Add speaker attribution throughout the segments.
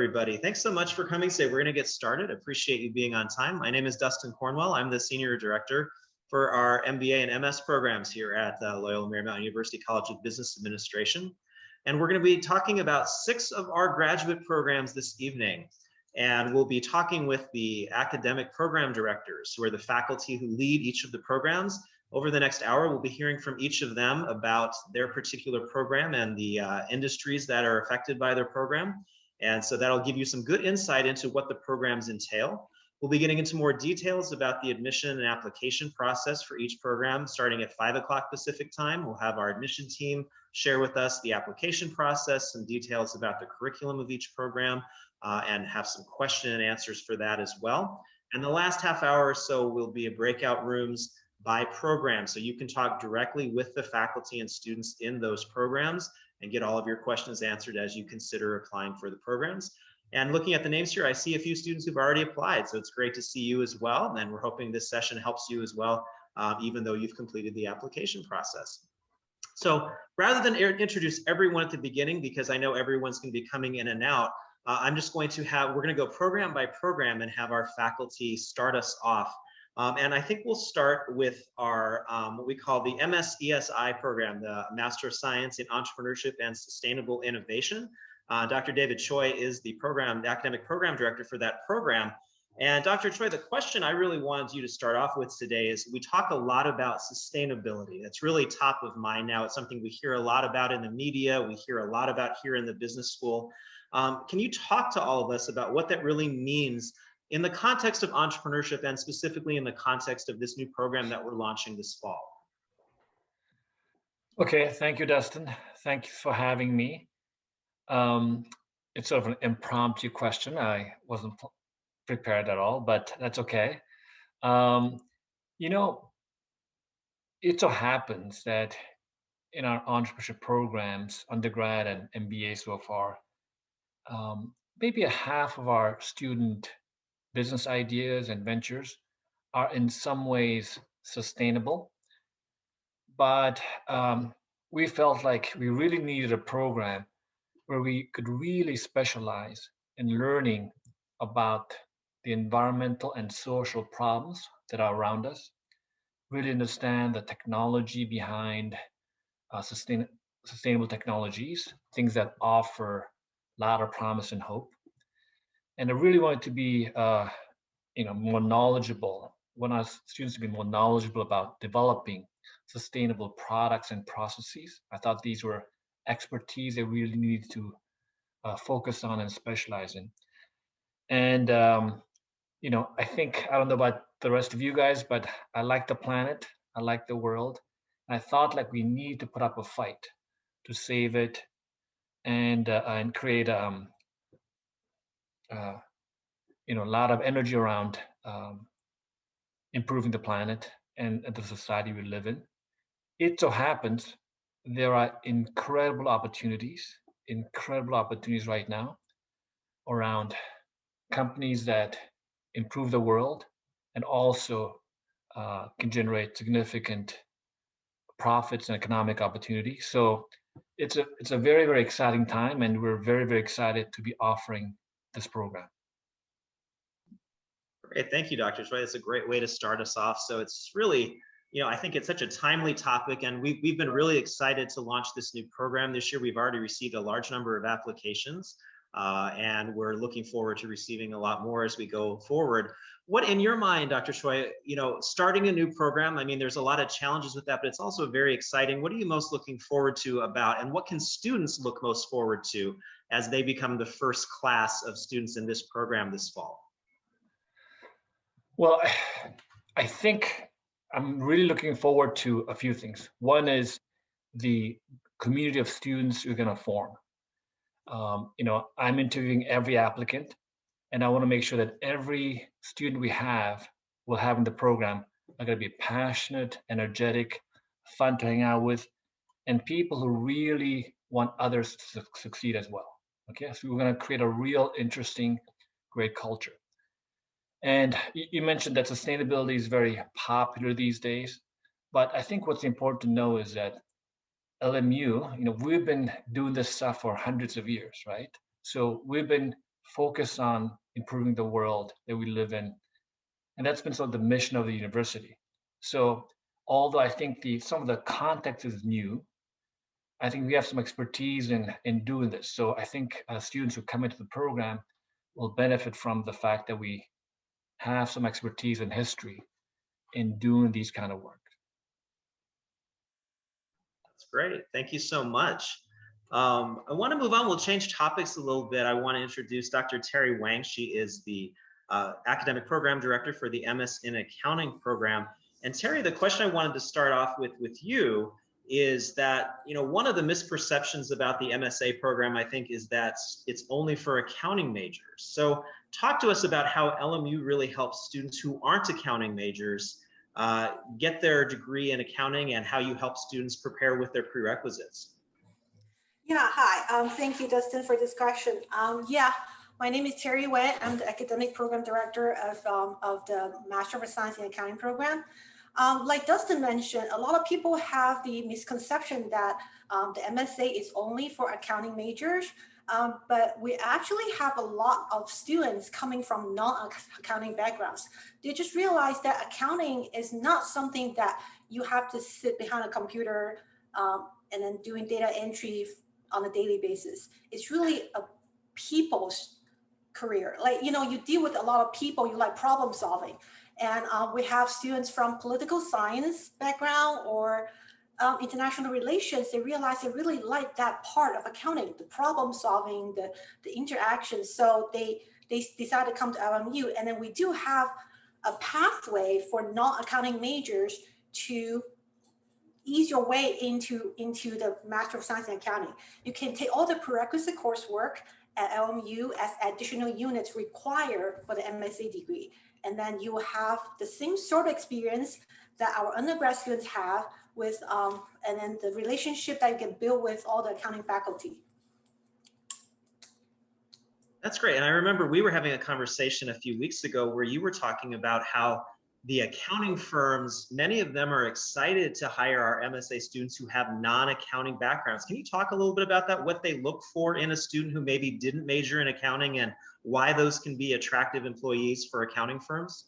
Speaker 1: everybody. Thanks so much for coming today. We're going to get started. Appreciate you being on time. My name is Dustin Cornwell. I'm the Senior Director for our MBA and MS programs here at Loyola Marymount University College of Business Administration. And we're going to be talking about 6 of our graduate programs this evening. And we'll be talking with the academic program directors, who are the faculty who lead each of the programs. Over the next hour, we'll be hearing from each of them about their particular program and the industries that are affected by their program. And so that'll give you some good insight into what the programs entail. We'll be getting into more details about the admission and application process for each program starting at 5 o'clock Pacific time. We'll have our admission team share with us the application process, some details about the curriculum of each program, and have some question and answers for that as well. And the last half hour or so will be breakout rooms by program. So you can talk directly with the faculty and students in those programs and get all of your questions answered as you consider applying for the programs. And looking at the names here, I see a few students who've already applied, so it's great to see you as well. And we're hoping this session helps you as well, even though you've completed the application process. So rather than introduce everyone at the beginning, because I know everyone's going to be coming in and out, I'm just going to we're going to go program by program and have our faculty start us off. And I think we'll start with our what we call the MSESI program, the Master of Science in Entrepreneurship and Sustainable Innovation. Dr. David Choi is the academic program director for that program. And Dr. Choi, the question I really wanted you to start off with today is, we talk a lot about sustainability. It's really top of mind now. It's something we hear a lot about in the media. We hear a lot about here in the business school. Can you talk to all of us about what that really means in the context of entrepreneurship, and specifically in the context of this new program that we're launching this fall?
Speaker 2: Okay, thank you, Dustin. Thank you for having me. It's sort of an impromptu question. I wasn't prepared at all, but that's okay. You know, it so happens that in our entrepreneurship programs, undergrad and MBA so far, maybe a half of our student business ideas and ventures are in some ways sustainable, but we felt like we really needed a program where we could really specialize in learning about the environmental and social problems that are around us, really understand the technology behind sustainable technologies, things that offer a lot of promise and hope. And I really wanted to be, more knowledgeable. Want our students to be more knowledgeable about developing sustainable products and processes. I thought these were expertise they really needed to focus on and specialize in. And I think, I don't know about the rest of you guys, but I like the planet. I like the world. I thought like we need to put up a fight to save it and create a lot of energy around improving the planet and the society we live in. It so happens there are incredible opportunities right now around companies that improve the world and also can generate significant profits and economic opportunity. So it's a very, very exciting time, and we're very, very excited to be offering this program.
Speaker 1: Great, thank you, Dr. Choi. That's a great way to start us off. So it's really, I think it's such a timely topic, and we've been really excited to launch this new program this year. We've already received a large number of applications, and we're looking forward to receiving a lot more as we go forward. What, in your mind, Dr. Choi, starting a new program, I mean, there's a lot of challenges with that, but it's also very exciting. What are you most looking forward to about, and what can students look most forward to as they become the first class of students in this program this fall?
Speaker 2: Well, I think I'm really looking forward to a few things. One is the community of students we're going to form. I'm interviewing every applicant, and I want to make sure that every student we will have in the program are going to be passionate, energetic, fun to hang out with, and people who really want others to succeed as well. Okay, so we're going to create a real interesting, great culture. And you mentioned that sustainability is very popular these days, but I think what's important to know is that LMU, we've been doing this stuff for hundreds of years, right? So we've been focus on improving the world that we live in. And that's been sort of the mission of the university. So although I think some of the context is new, I think we have some expertise in doing this. So I think students who come into the program will benefit from the fact that we have some expertise in history in doing these kind of work.
Speaker 1: That's great. Thank you so much. I want to move on. We'll change topics a little bit. I want to introduce Dr. Terry Wang. She is the academic program director for the MS in Accounting program. And Terry, the question I wanted to start off with you is that, one of the misperceptions about the MSA program, I think, is that it's only for accounting majors. So talk to us about how LMU really helps students who aren't accounting majors get their degree in accounting, and how you help students prepare with their prerequisites.
Speaker 3: Yeah, hi. Thank you, Dustin, for this question. Yeah, my name is Terry Wei. I'm the academic program director of the Master of Science in Accounting program. Like Dustin mentioned, a lot of people have the misconception that the MSA is only for accounting majors, but we actually have a lot of students coming from non-accounting backgrounds. They just realize that accounting is not something that you have to sit behind a computer and then doing data entry on a daily basis. It's really a people's career. Like, you deal with a lot of people, you like problem solving. And we have students from political science background or international relations. They realize they really like that part of accounting, the problem solving, the interaction. So they decide to come to LMU. And then we do have a pathway for non-accounting majors to ease your way into the Master of Science in Accounting. You can take all the prerequisite coursework at LMU as additional units required for the MSA degree. And then you will have the same sort of experience that our undergrad students have with, and then the relationship that you can build with all the accounting faculty.
Speaker 1: That's great. And I remember we were having a conversation a few weeks ago where you were talking about how the accounting firms, many of them are excited to hire our MSA students who have non-accounting backgrounds. Can you talk a little bit about that, what they look for in a student who maybe didn't major in accounting, and why those can be attractive employees for accounting firms?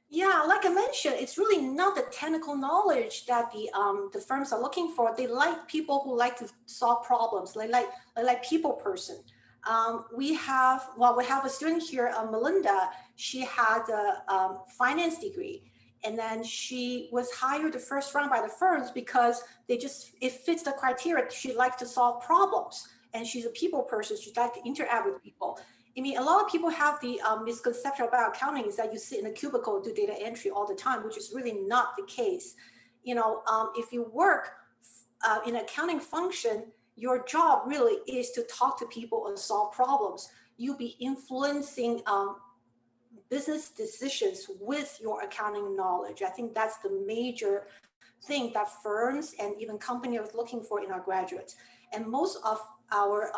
Speaker 3: Yeah, like I mentioned, it's really not the technical knowledge that the firms are looking for. They like people who like to solve problems. They like people person. We have a student here, Melinda. She had a finance degree, and then she was hired the first round by the firms because it fits the criteria. She likes to solve problems, and she's a people person. She likes to interact with people. I mean, a lot of people have the misconception about accounting is that you sit in a cubicle, do data entry all the time, which is really not the case. If you work in an accounting function, your job really is to talk to people and solve problems. You'll be influencing business decisions with your accounting knowledge. I think that's the major thing that firms and even companies are looking for in our graduates. And most of our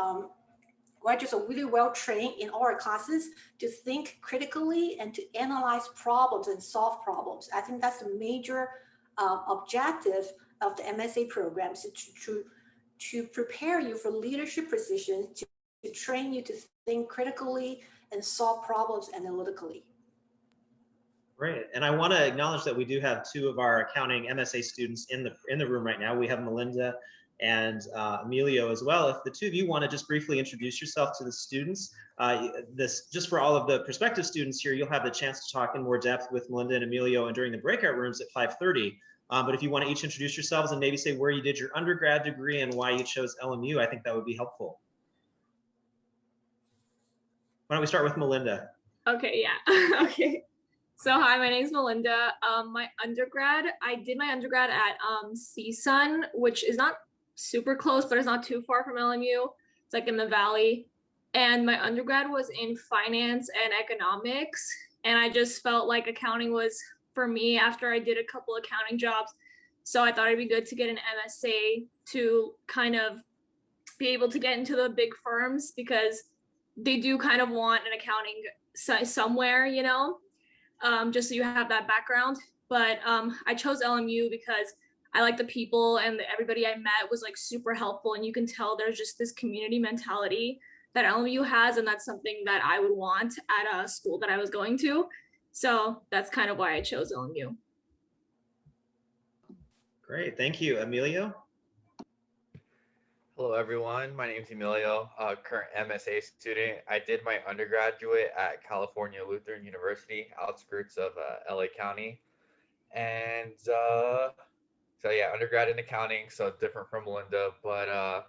Speaker 3: graduates are really well trained in all our classes to think critically and to analyze problems and solve problems. I think that's the major objective of the MSA programs, to prepare you for leadership positions, to train you to think critically and solve problems analytically.
Speaker 1: Great. And I want to acknowledge that we do have two of our accounting MSA students in the room right now. We have Melinda and Emilio as well. If the two of you want to just briefly introduce yourself to the students, just for all of the prospective students here, you'll have the chance to talk in more depth with Melinda and Emilio and during the breakout rooms at 5:30. But if you want to each introduce yourselves and maybe say where you did your undergrad degree and why you chose LMU, I think that would be helpful. Why don't we start with Melinda?
Speaker 4: Okay, yeah. Okay. So hi, my name is Melinda. I did my undergrad at CSUN, which is not super close, but it's not too far from LMU. It's like in the valley. And my undergrad was in finance and economics. And I just felt like accounting was for me after I did a couple accounting jobs. So I thought it'd be good to get an MSA to kind of be able to get into the big firms, because they do kind of want an accounting somewhere, just so you have that background. But I chose LMU because I like the people, and everybody I met was like super helpful, and you can tell there's just this community mentality that LMU has, and that's something that I would want at a school that I was going to. So that's kind of why I chose LMU.
Speaker 1: Great, thank you. Emilio?
Speaker 5: Hello, everyone. My name is Emilio, current MSA student. I did my undergraduate at California Lutheran University, outskirts of LA County. And so, yeah, undergrad in accounting, so different from Melinda. But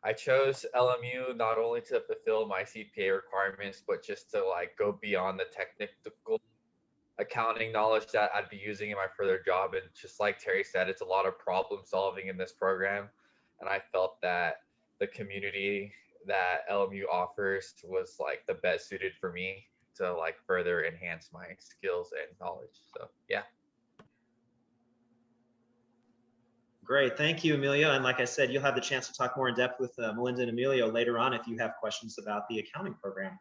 Speaker 5: I chose LMU not only to fulfill my CPA requirements, but just to like go beyond the technical accounting knowledge that I'd be using in my further job. And just like Terry said, it's a lot of problem solving in this program. And I felt that the community that LMU offers was like the best suited for me to like further enhance my skills and knowledge. So yeah.
Speaker 1: Great, thank you, Emilio. And like I said, you'll have the chance to talk more in depth with Melinda and Emilio later on if you have questions about the accounting program.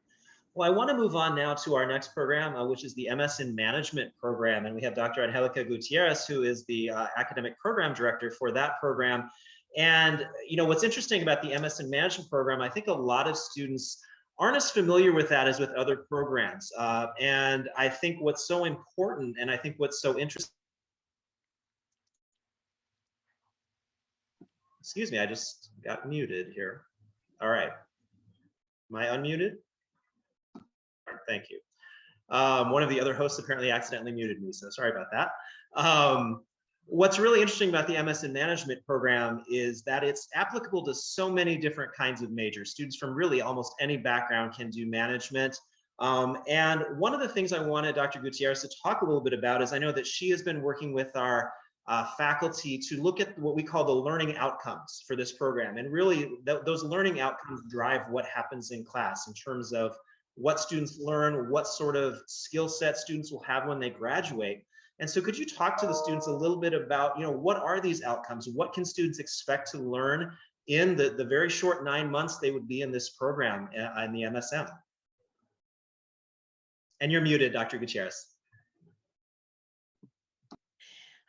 Speaker 1: Well, I want to move on now to our next program, which is the MS in Management program. And we have Dr. Angelica Gutierrez, who is the academic program director for that program. And what's interesting about the MS in Management program, I think a lot of students aren't as familiar with that as with other programs. And I think what's so important, and I think what's so interesting, excuse me, I just got muted here. All right. Am I unmuted? All right, thank you. One of the other hosts apparently accidentally muted me, so sorry about that. What's really interesting about the MS in Management program is that it's applicable to so many different kinds of majors. Students from really almost any background can do management. And one of the things I wanted Dr. Gutierrez to talk a little bit about is I know that she has been working with our faculty to look at what we call the learning outcomes for this program. And really, those learning outcomes drive what happens in class in terms of what students learn, what sort of skill set students will have when they graduate. And so could you talk to the students a little bit about, what are these outcomes? What can students expect to learn in the very short 9 months they would be in this program in the MSM? And you're muted, Dr. Gutierrez.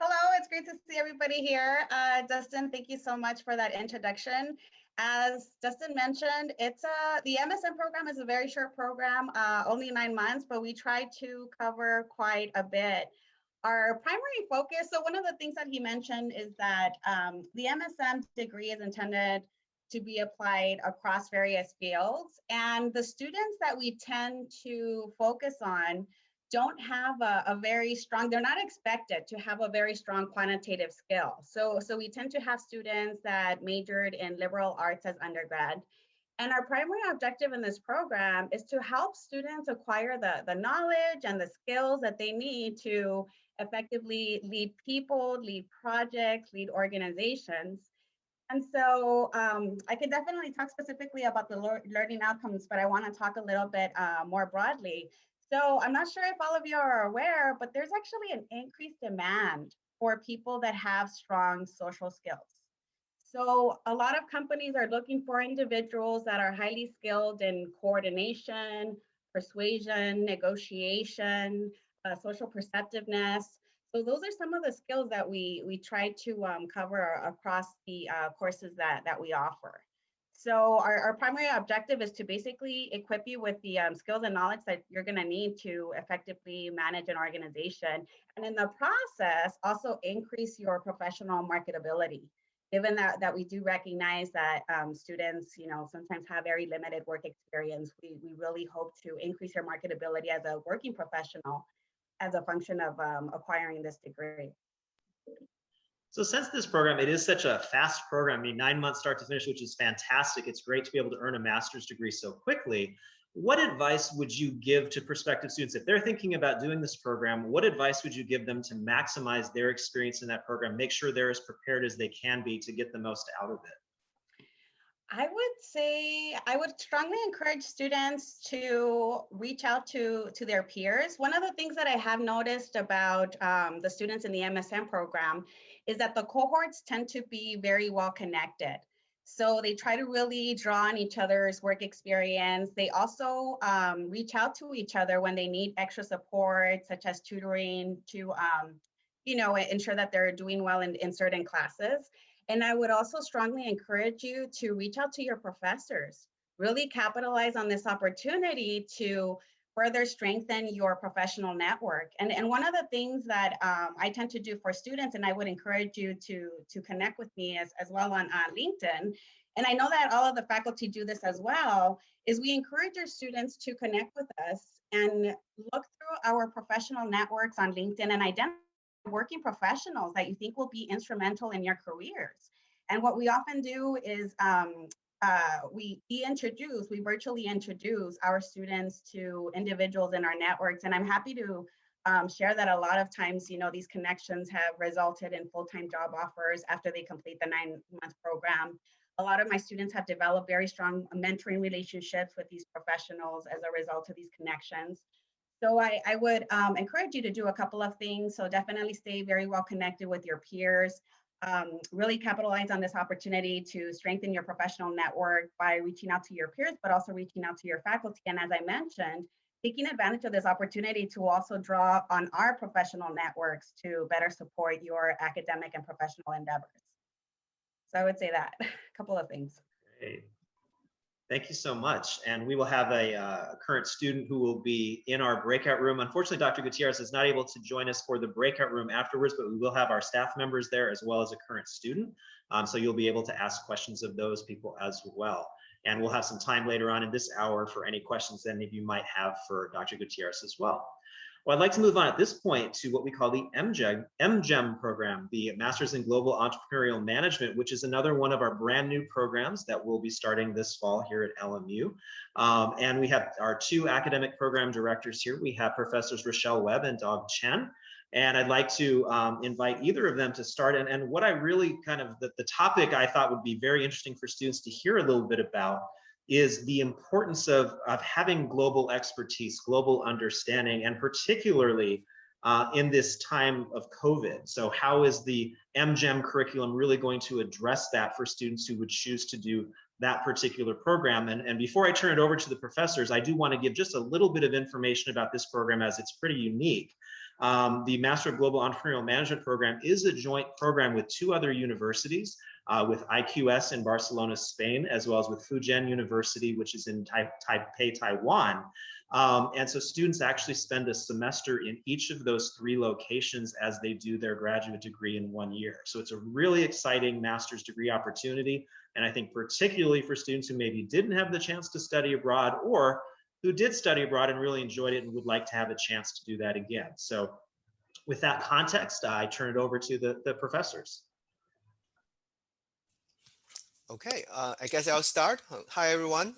Speaker 6: Hello, it's great to see everybody here. Dustin, thank you so much for that introduction. As Dustin mentioned, the MSM program is a very short program, only 9 months, but we try to cover quite a bit. Our primary focus, so one of the things that he mentioned is that the MSM degree is intended to be applied across various fields, and the students that we tend to focus on don't have they're not expected to have a very strong quantitative skill. So we tend to have students that majored in liberal arts as undergrad. And our primary objective in this program is to help students acquire the knowledge and the skills that they need to effectively lead people, lead projects, lead organizations. And so I could definitely talk specifically about the learning outcomes, but I want to talk a little bit more broadly. So I'm not sure if all of you are aware, but there's actually an increased demand for people that have strong social skills. So a lot of companies are looking for individuals that are highly skilled in coordination, persuasion, negotiation, social perceptiveness. So those are some of the skills that we try to cover across the courses that we offer. So our primary objective is to basically equip you with the skills and knowledge that you're going to need to effectively manage an organization. And in the process, also increase your professional marketability. Given that we do recognize that students, sometimes have very limited work experience, we really hope to increase your marketability as a working professional as a function of acquiring this degree.
Speaker 1: So since this program, it is such a fast program, 9 months start to finish, which is fantastic. It's great to be able to earn a master's degree so quickly. What advice would you give to prospective students? If they're thinking about doing this program, what advice would you give them to maximize their experience in that program, make sure they're as prepared as they can be to get the most out of it?
Speaker 6: I would say I would strongly encourage students to reach out to their peers. One of the things that I have noticed about the students in the MSM program is that the cohorts tend to be very well connected. So they try to really draw on each other's work experience. They also reach out to each other when they need extra support, such as tutoring to ensure that they're doing well in certain classes. And I would also strongly encourage you to reach out to your professors. really capitalize on this opportunity to further strengthen your professional network. And one of the things that I tend to do for students, and I would encourage you to connect with me as well on LinkedIn, and I know that all of the faculty do this as well, is we encourage our students to connect with us and look through our professional networks on LinkedIn and identify working professionals that you think will be instrumental in your careers. And what we often do is we virtually introduce our students to individuals in our networks. And I'm happy to share that a lot of times, these connections have resulted in full-time job offers after they complete the 9-month program. A lot of my students have developed very strong mentoring relationships with these professionals as a result of these connections. So I would encourage you to do a couple of things. So definitely stay very well connected with your peers. Really capitalize on this opportunity to strengthen your professional network by reaching out to your peers, but also reaching out to your faculty. And as I mentioned, taking advantage of this opportunity to also draw on our professional networks to better support your academic and professional endeavors. So I would say that, a couple of things.
Speaker 1: Great. Thank you so much. And we will have a current student who will be in our breakout room. Unfortunately, Dr. Gutierrez is not able to join us for the breakout room afterwards, but we will have our staff members there as well as a current student. So you'll be able to ask questions of those people as well. And we'll have some time later on in this hour for any questions that any of you might have for Dr. Gutierrez as well. Well, I'd like to move on at this point to what we call the MGEM program, the Masters in Global Entrepreneurial Management, which is another one of our brand new programs that will be starting this fall here at LMU. And we have our 2 academic program directors here. We have Professors Rochelle Webb and Dog Chen. And I'd like to invite either of them to start. And what I really the topic I thought would be very interesting for students to hear a little bit about is the importance of having global expertise, global understanding, and particularly in this time of COVID. So how is the MGEM curriculum really going to address that for students who would choose to do that particular program? And before I turn it over to the professors, I do want to give just a little bit of information about this program, as it's pretty unique. The Master of Global Entrepreneurial Management program is a joint program with 2 other universities, with IQS in Barcelona, Spain, as well as with Fujian University, which is in Taipei, Taiwan. And so students actually spend a semester in each of those 3 locations as they do their graduate degree in 1 year. So it's a really exciting master's degree opportunity. And I think particularly for students who maybe didn't have the chance to study abroad, or who did study abroad and really enjoyed it and would like to have a chance to do that again. So with that context, I turn it over to the professors.
Speaker 7: Okay, I guess I'll start. Hi, everyone.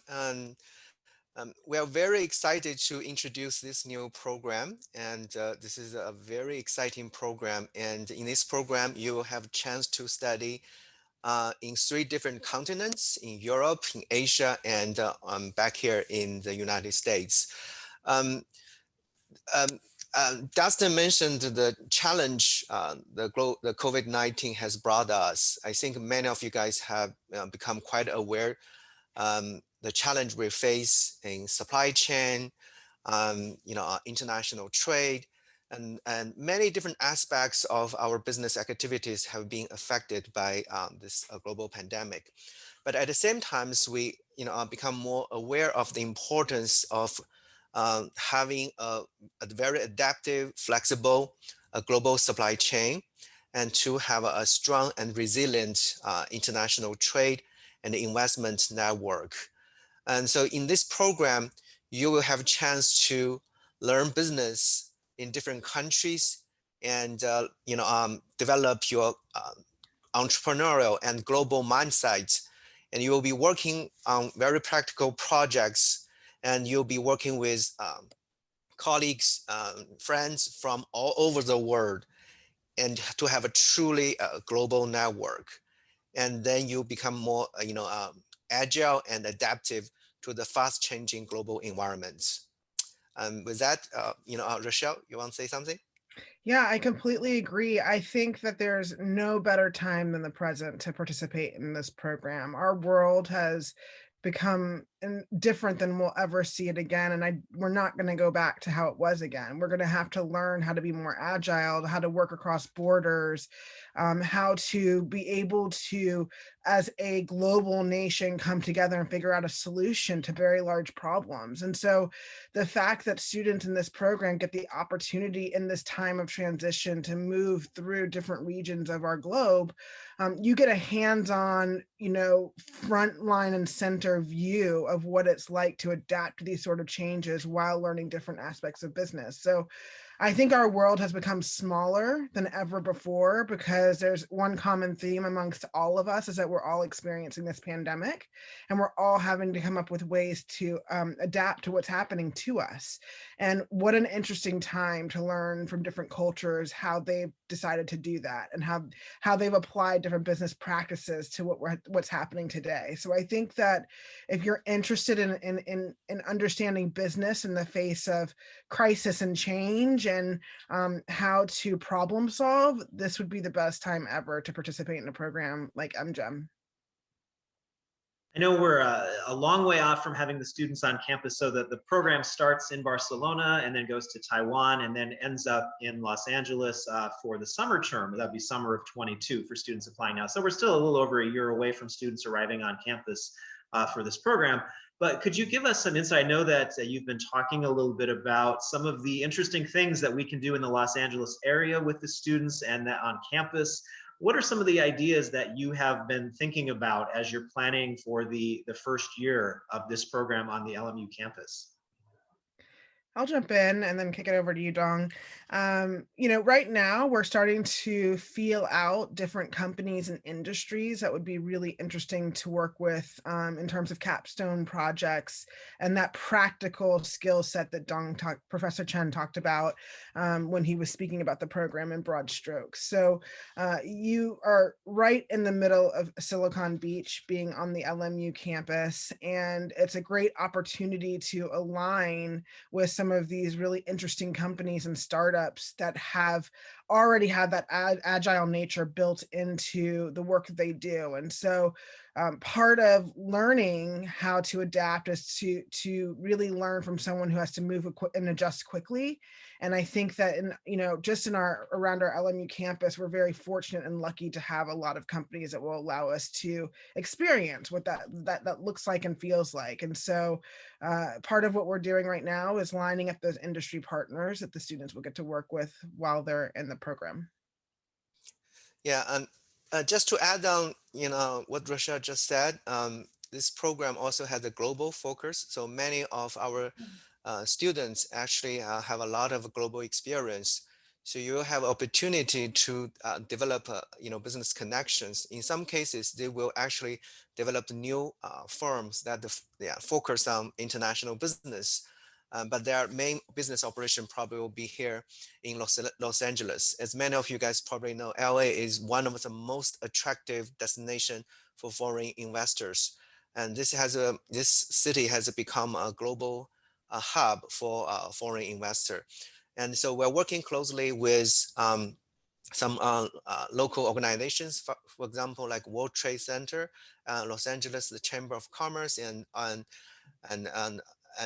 Speaker 7: We are very excited to introduce this new program. And this is a very exciting program. And in this program, you will have a chance to study in 3 different continents, in Europe, in Asia, and back here in the United States. Dustin mentioned the challenge the COVID-19 has brought us. I think many of you guys have become quite aware the challenge we face in supply chain, international trade, and many different aspects of our business activities have been affected by this global pandemic. But at the same time, we become more aware of the importance of having a very adaptive, flexible global supply chain, and to have a strong and resilient international trade and investment network. And so in this program, you will have a chance to learn business in different countries and develop your entrepreneurial and global mindset. And you will be working on very practical projects, and you'll be working with colleagues, friends from all over the world, and to have a truly global network. And then you become more agile and adaptive to the fast changing global environments. With that, Rochelle, you want to say something?
Speaker 8: Yeah, I completely agree. I think that there's no better time than the present to participate in this program. Our world has become and different than we'll ever see it again. And we're not going to go back to how it was again. We're going to have to learn how to be more agile, how to work across borders, how to be able to, as a global nation, come together and figure out a solution to very large problems. And so the fact that students in this program get the opportunity in this time of transition to move through different regions of our globe, you get a hands-on, front line and center view of what it's like to adapt to these sort of changes while learning different aspects of business. So I think our world has become smaller than ever before because there's one common theme amongst all of us is that we're all experiencing this pandemic and we're all having to come up with ways to adapt to what's happening to us. And what an interesting time to learn from different cultures how they've decided to do that and how they've applied different business practices to what's happening today. So I think that if you're interested in understanding business in the face of crisis and change and how to problem solve, this would be the best time ever to participate in a program like MGEM.
Speaker 1: I know we're a long way off from having the students on campus, so that the program starts in Barcelona and then goes to Taiwan and then ends up in Los Angeles for the summer term. That'd be summer of 22 for students applying now. So we're still a little over a year away from students arriving on campus for this program. But could you give us some insight? I know that you've been talking a little bit about some of the interesting things that we can do in the Los Angeles area with the students and that on campus. What are some of the ideas that you have been thinking about as you're planning for the first year of this program on the LMU campus?
Speaker 8: I'll jump in and then kick it over to you, Dong. Right now we're starting to feel out different companies and industries that would be really interesting to work with in terms of capstone projects and that practical skill set that Professor Chen talked about when he was speaking about the program in broad strokes. So you are right in the middle of Silicon Beach, being on the LMU campus, and it's a great opportunity to align with some of these really interesting companies and startups that have already had that agile nature built into the work that they do. And so part of learning how to adapt is to really learn from someone who has to move and adjust quickly. And I think that just around our LMU campus, we're very fortunate and lucky to have a lot of companies that will allow us to experience what that looks like and feels like. And so part of what we're doing right now is lining up those industry partners that the students will get to work with while they're in the program.
Speaker 7: Yeah, and just to add on, what Rasha just said, this program also has a global focus. So many of our students actually have a lot of global experience. So you have opportunity to develop, business connections. In some cases, they will actually develop new firms that focus on international business. But their main business operation probably will be here in Los Angeles. As many of you guys probably know, LA is one of the most attractive destination for foreign investors. And this city has become a global hub for foreign investor. And so we're working closely with some local organizations, for example, like World Trade Center, Los Angeles, the Chamber of Commerce, and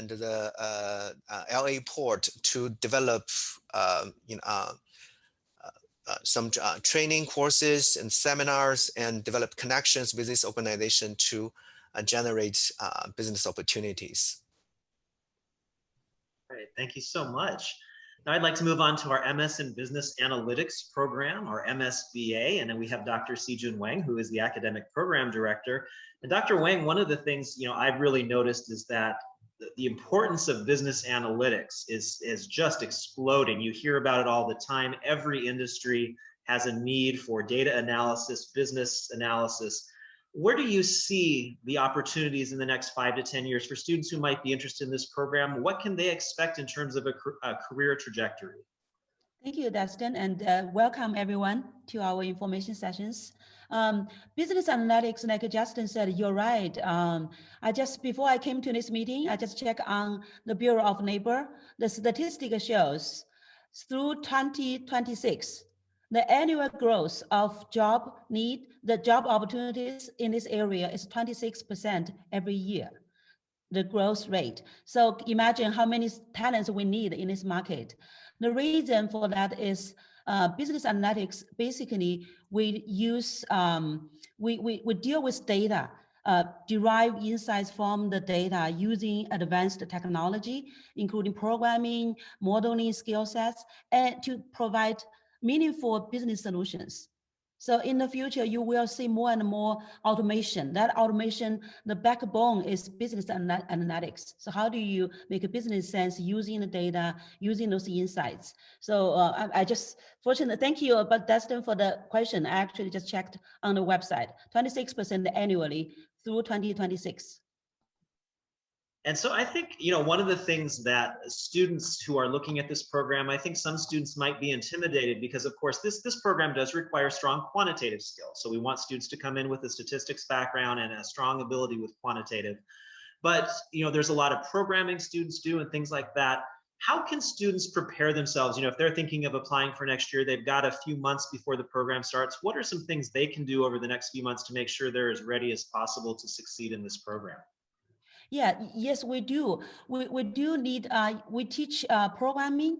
Speaker 7: the LA port to develop some training courses and seminars and develop connections with this organization to generate business opportunities.
Speaker 1: Great, thank you so much. Now I'd like to move on to our MS in Business Analytics program, our MSBA, and then we have Dr. Sijun Wang, who is the Academic Program Director. And Dr. Wang, one of the things I've really noticed is that the importance of business analytics is just exploding. You hear about it all the time. Every industry has a need for data analysis, business analysis. Where do you see the opportunities in the next 5 to 10 years for students who might be interested in this program? What can they expect in terms of a career trajectory?
Speaker 9: Thank you, Dustin, and welcome everyone to our information sessions. Business analytics, like Justin said, you're right. Before I came to this meeting, I just checked on the Bureau of Labor. The statistic shows through 2026, the annual growth of the job opportunities in this area is 26% every year. the growth rate. So imagine how many talents we need in this market. The reason for that is business analytics. Basically, we use we deal with data, derive insights from the data using advanced technology, including programming, modeling skill sets, and to provide meaningful business solutions. So in the future, you will see more and more automation. That automation, the backbone is business analytics. So how do you make a business sense using the data, using those insights? So I just, fortunately, thank you, but Dustin, for the question. I actually just checked on the website, 26% annually through 2026.
Speaker 1: And so I think, one of the things that students who are looking at this program, I think some students might be intimidated because, of course, this program does require strong quantitative skills. So we want students to come in with a statistics background and a strong ability with quantitative. But, there's a lot of programming students do and things like that. How can students prepare themselves? If they're thinking of applying for next year, they've got a few months before the program starts. What are some things they can do over the next few months to make sure they're as ready as possible to succeed in this program?
Speaker 9: Yeah, yes, we do. We do need, we teach programming,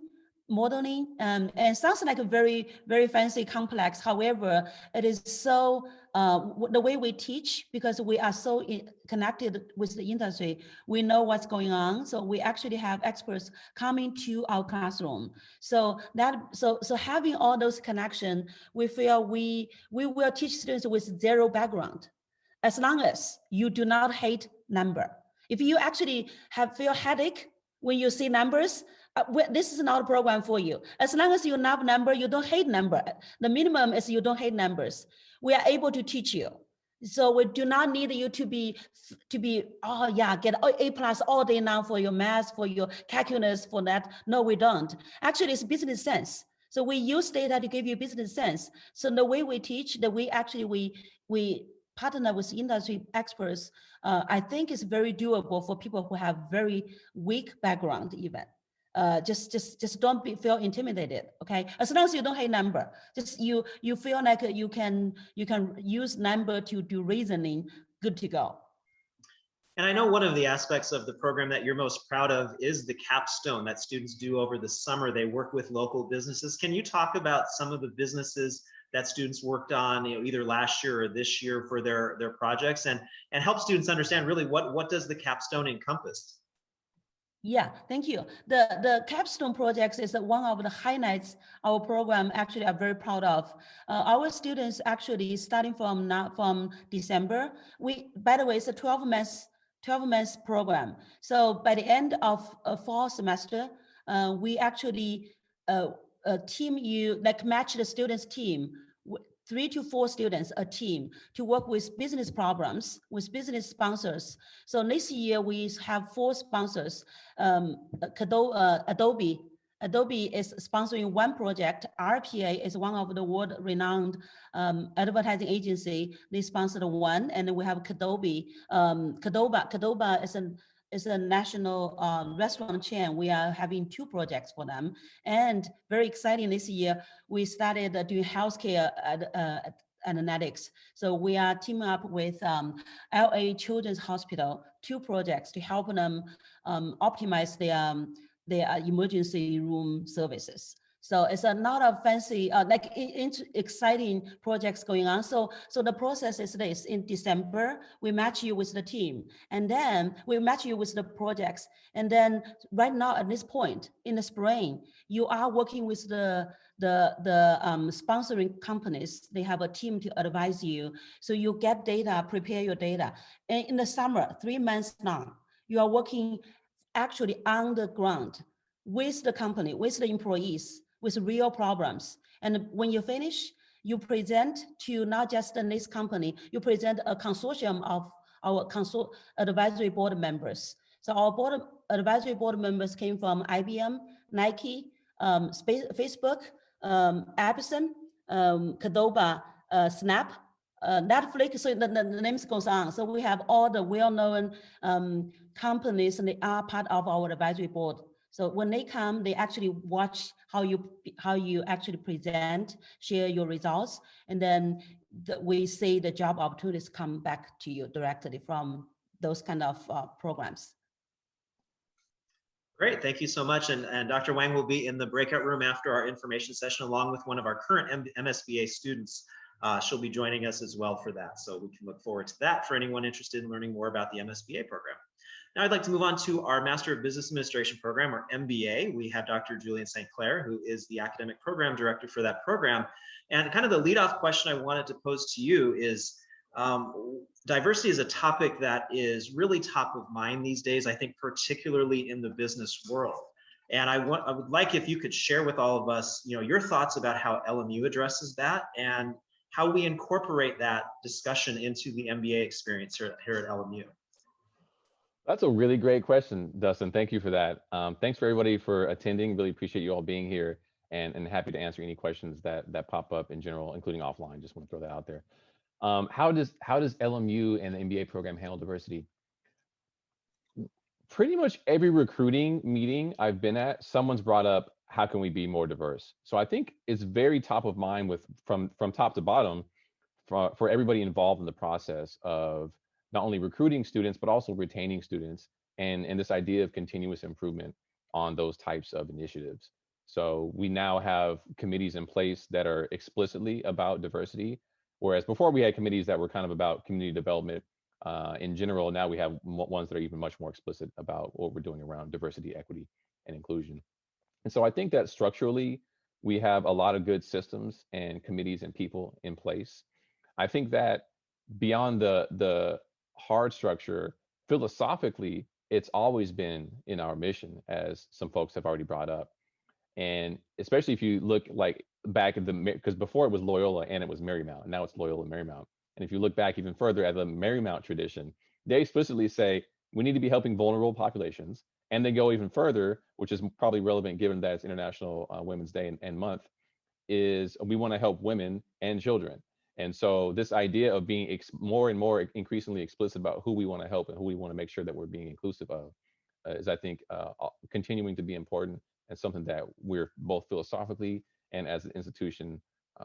Speaker 9: modeling, and sounds like a very, very fancy, complex. However, it is so, the way we teach, because we are so connected with the industry, we know what's going on. So we actually have experts coming to our classroom. So having all those connections, we feel we will teach students with zero background, as long as you do not hate number. If you actually feel headache when you see numbers, this is not a program for you. As long as you love number, you don't hate number. The minimum is you don't hate numbers. We are able to teach you. So we do not need you to be, oh yeah, get A+ all day now for your math, for your calculus, for that. No, we don't. Actually, it's business sense. So we use data to give you business sense. So the way we teach, the way actually we partner with industry experts, I think is very doable for people who have very weak background even. Just don't feel intimidated, okay? As long as you don't hate number, just you feel like you can use number to do reasoning, good to go.
Speaker 1: And I know one of the aspects of the program that you're most proud of is the capstone that students do over the summer. They work with local businesses. Can you talk about some of the businesses that students worked on, either last year or this year for their projects, and help students understand really what does the capstone encompass?
Speaker 9: Yeah, thank you. The capstone projects is one of the highlights our program actually are very proud of. Our students actually starting from December. By the way, it's a 12 months program. So by the end of fall semester, we actually team you, like match the students team, 3 to 4 students a team to work with business problems, with business sponsors. So this year we have 4 sponsors. Adobe is sponsoring one project. RPA is one of the world-renowned advertising agency. They sponsored one, and then we have Adobe. Qdoba is a national restaurant chain. We are having 2 projects for them. And very exciting this year, we started doing healthcare analytics. So we are teaming up with LA Children's Hospital, 2 projects to help them optimize their emergency room services. So it's a lot of fancy, exciting projects going on. So the process is this: in December, we match you with the team, and then we match you with the projects. And then right now at this point in the spring, you are working with the sponsoring companies. They have a team to advise you. So you get data, prepare your data. And in the summer, 3 months now, you are working actually on the ground with the company, with the employees, with real problems. And when you finish, you present to not just the next company, you present a consortium of our advisory board members. So our advisory board members came from IBM, Nike, Facebook, Epson, Qdoba, Snap, Netflix, so the names goes on. So we have all the well-known companies, and they are part of our advisory board. So when they come, they actually watch how you actually present, share your results, and then we see the job opportunities come back to you directly from those kind of programs.
Speaker 1: Great, thank you so much. And Dr. Wang will be in the breakout room after our information session, along with one of our current MSBA students. She'll be joining us as well for that. So we can look forward to that for anyone interested in learning more about the MSBA program. Now I'd like to move on to our Master of Business Administration program, or MBA. We have Dr. Julian St. Clair, who is the academic program director for that program. And kind of the leadoff question I wanted to pose to you is, diversity is a topic that is really top of mind these days, I think, particularly in the business world. And I would like if you could share with all of us, your thoughts about how LMU addresses that and how we incorporate that discussion into the MBA experience here at LMU.
Speaker 10: That's a really great question, Dustin. Thank you for that. Thanks for everybody for attending. Really appreciate you all being here, and happy to answer any questions that pop up in general, including offline. Just want to throw that out there. How does LMU and the MBA program handle diversity? Pretty much every recruiting meeting I've been at, someone's brought up, how can we be more diverse? So I think it's very top of mind from top to bottom for everybody involved in the process of not only recruiting students, but also retaining students, and this idea of continuous improvement on those types of initiatives. So we now have committees in place that are explicitly about diversity, whereas before we had committees that were kind of about community development in general. Now we have ones that are even much more explicit about what we're doing around diversity, equity, and inclusion. And so I think that structurally, we have a lot of good systems and committees and people in place. I think that beyond the hard structure, philosophically, it's always been in our mission, as some folks have already brought up. And especially if you look like back at because before it was Loyola and it was Marymount, and now it's Loyola and Marymount. And if you look back even further at the Marymount tradition, they explicitly say we need to be helping vulnerable populations. And they go even further, which is probably relevant given that it's International Women's Day and month, is we want to help women and children. And so this idea of being more and more increasingly explicit about who we want to help and who we want to make sure that we're being inclusive of is, I think, continuing to be important, and something that we're both philosophically and as an institution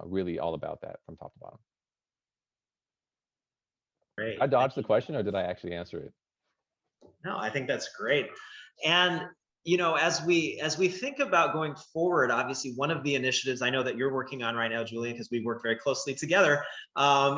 Speaker 10: really all about that from top to bottom.
Speaker 1: Great.
Speaker 10: Did I dodge the question, or did I actually answer it?
Speaker 1: No, I think that's great. And as we think about going forward, obviously one of the initiatives I know that you're working on right now, Julian, because we work very closely together,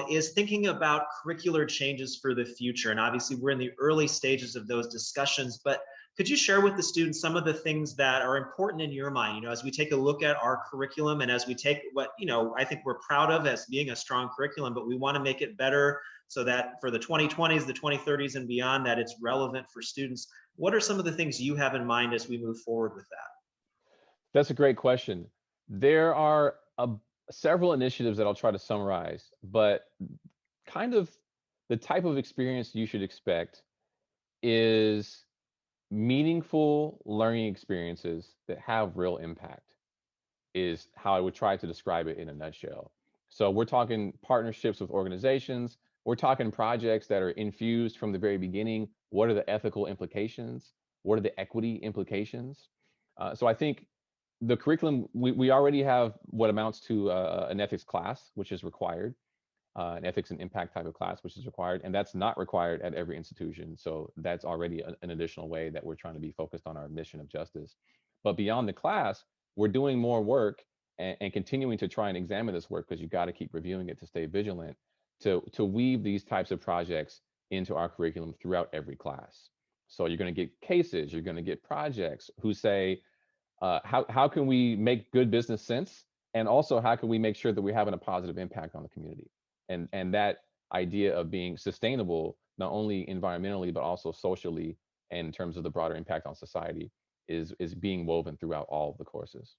Speaker 1: is thinking about curricular changes for the future. And obviously we're in the early stages of those discussions, but could you share with the students some of the things that are important in your mind, as we take a look at our curriculum and as we take what, I think we're proud of as being a strong curriculum, but we want to make it better so that for the 2020s, the 2030s and beyond, that it's relevant for students. What are some of the things you have in mind as we move forward with that?
Speaker 10: That's a great question. There are several initiatives that I'll try to summarize, but kind of the type of experience you should expect is meaningful learning experiences that have real impact, is how I would try to describe it in a nutshell. So we're talking partnerships with organizations. We're talking projects that are infused from the very beginning. What are the ethical implications? What are the equity implications? So I think the curriculum, we already have what amounts to an ethics class, which is required, an ethics and impact type of class, which is required, and that's not required at every institution. So that's already an additional way that we're trying to be focused on our mission of justice. But beyond the class, we're doing more work and continuing to try and examine this work, because you got to keep reviewing it to stay vigilant, to weave these types of projects into our curriculum throughout every class. So you're going to get cases, you're going to get projects who say, how can we make good business sense? And also, how can we make sure that we're having a positive impact on the community? And that idea of being sustainable, not only environmentally, but also socially, and in terms of the broader impact on society, is being woven throughout all of the courses.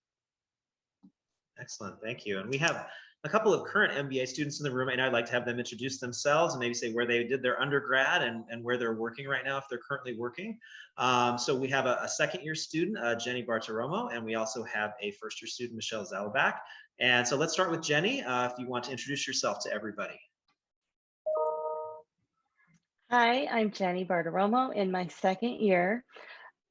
Speaker 1: Excellent, thank you. And we have a couple of current MBA students in the room, and I'd like to have them introduce themselves and maybe say where they did their undergrad and where they're working right now, if they're currently working. So we have a second-year student, Jenny Bartiromo, and we also have a first-year student, Michelle Zalabak. And so let's start with Jenny, if you want to introduce yourself to everybody.
Speaker 11: Hi, I'm Jenny Bartiromo in my second year.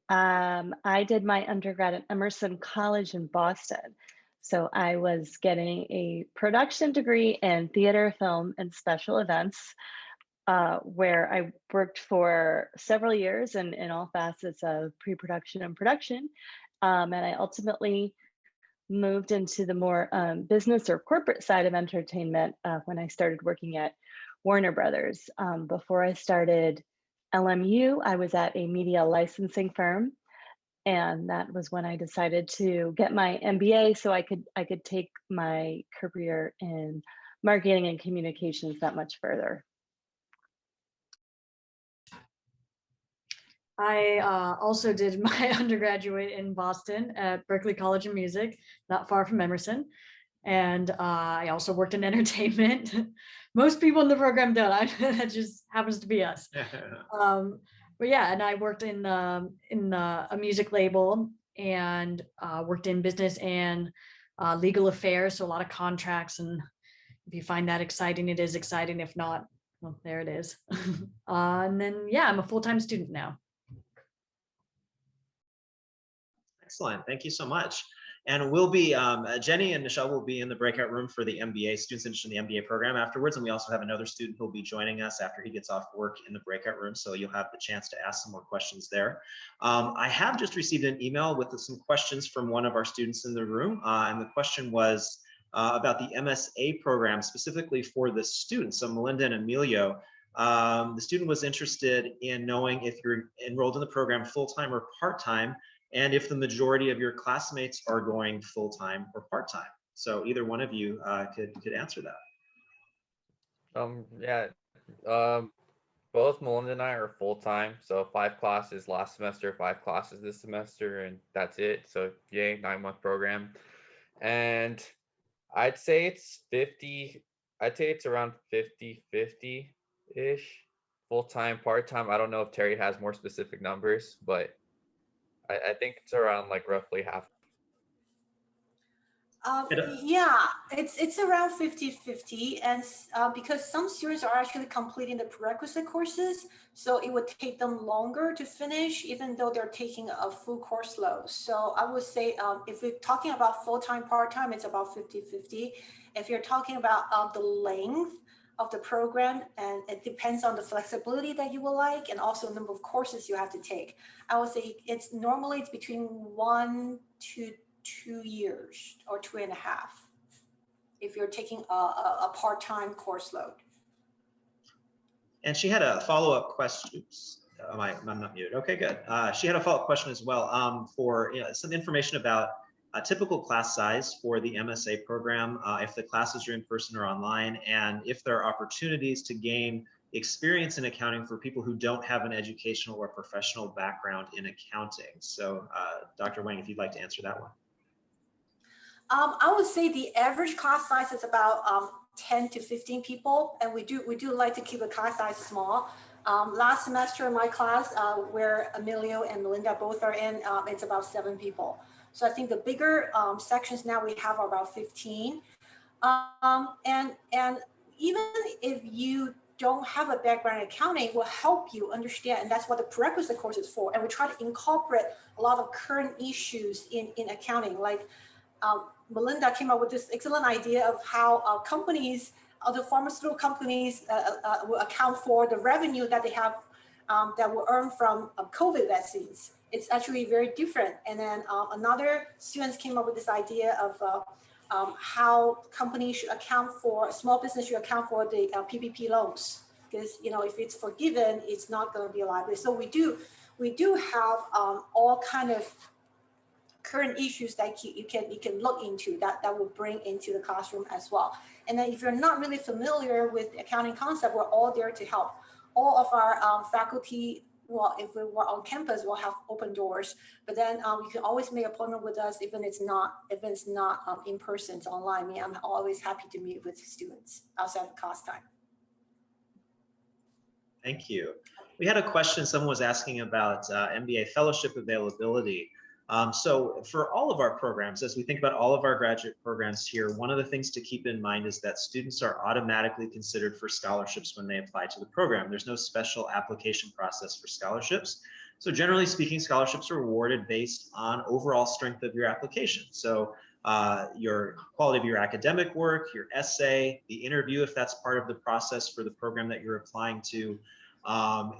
Speaker 11: I did my undergrad at Emerson College in Boston. So I was getting a production degree in theater, film, and special events. where I worked for several years in all facets of pre-production and production. And I ultimately moved into the more business or corporate side of entertainment when I started working at Warner Brothers. Before I started LMU, I was at a media licensing firm. And that was when I decided to get my MBA so I could take my career in marketing and communications that much further.
Speaker 12: I also did my undergraduate in Boston at Berklee College of Music, not far from Emerson. And I also worked in entertainment. Most people in the program don't. That just happens to be us. But yeah, and I worked in a music label and worked in business and legal affairs, so a lot of contracts. And if you find that exciting, it is exciting. If not, well, there it is. And then yeah, I'm a full-time student now.
Speaker 1: Excellent. Thank you so much. And we'll be, Jenny and Michelle will be in the breakout room for the MBA, students interested in the MBA program afterwards. And we also have another student who'll be joining us after he gets off work in the breakout room. So you'll have the chance to ask some more questions there. I have just received an email with some questions from one of our students in the room. And the question was about the MSA program, specifically for the students. So Melinda and Emilio, the student was interested in knowing if you're enrolled in the program full-time or part-time, and if the majority of your classmates are going full-time or part-time. So either one of you could answer that.
Speaker 5: Both Melinda and I are full-time. So 5 classes last semester, 5 classes this semester, and that's it. So yay, 9-month program. And I'd say it's around 50-50-ish, full-time, part-time. I don't know if Terry has more specific numbers, but I think it's around like roughly half.
Speaker 3: Yeah, it's around 50-50, and because some students are actually completing the prerequisite courses, so it would take them longer to finish, even though they're taking a full course load. So I would say if we're talking about full-time, part-time, it's about 50-50. If you're talking about the length of the program, and it depends on the flexibility that you will like, and also the number of courses you have to take. I would say it's between 1 to 2 years or 2.5 if you're taking a part-time course load.
Speaker 1: And she had a follow-up question. I'm not muted. Okay, good. She had a follow-up question as well for some information about a typical class size for the MSA program, if the classes are in person or online, and if there are opportunities to gain experience in accounting for people who don't have an educational or professional background in accounting. So Dr. Wang, if you'd like to answer that one.
Speaker 3: I would say the average class size is about 10 to 15 people, and we do like to keep the class size small. Last semester in my class, where Emilio and Melinda both are in, it's about 7 people. So I think the bigger sections now we have are about 15. And even if you don't have a background in accounting, it will help you understand, and that's what the prerequisite course is for. And we try to incorporate a lot of current issues in accounting, like Melinda came up with this excellent idea of how companies, other pharmaceutical companies will account for the revenue that they have that will earn from COVID vaccines. It's actually very different. And then another students came up with this idea of how companies should account for, small business should account for the PPP loans. Because if it's forgiven, it's not going to be a liability. So we do have all kind of current issues that you can look into that will bring into the classroom as well. And then if you're not really familiar with the accounting concept, we're all there to help. All of our faculty, well, if we were on campus, we'll have open doors. But then you can always make an appointment with us, even if it's not in person, it's online. I'm always happy to meet with students outside of class time.
Speaker 1: Thank you. We had a question. Someone was asking about MBA fellowship availability. So for all of our programs, as we think about all of our graduate programs here, one of the things to keep in mind is that students are automatically considered for scholarships when they apply to the program. There's no special application process for scholarships. So generally speaking, scholarships are awarded based on overall strength of your application. So your quality of your academic work, your essay, the interview, if that's part of the process for the program that you're applying to.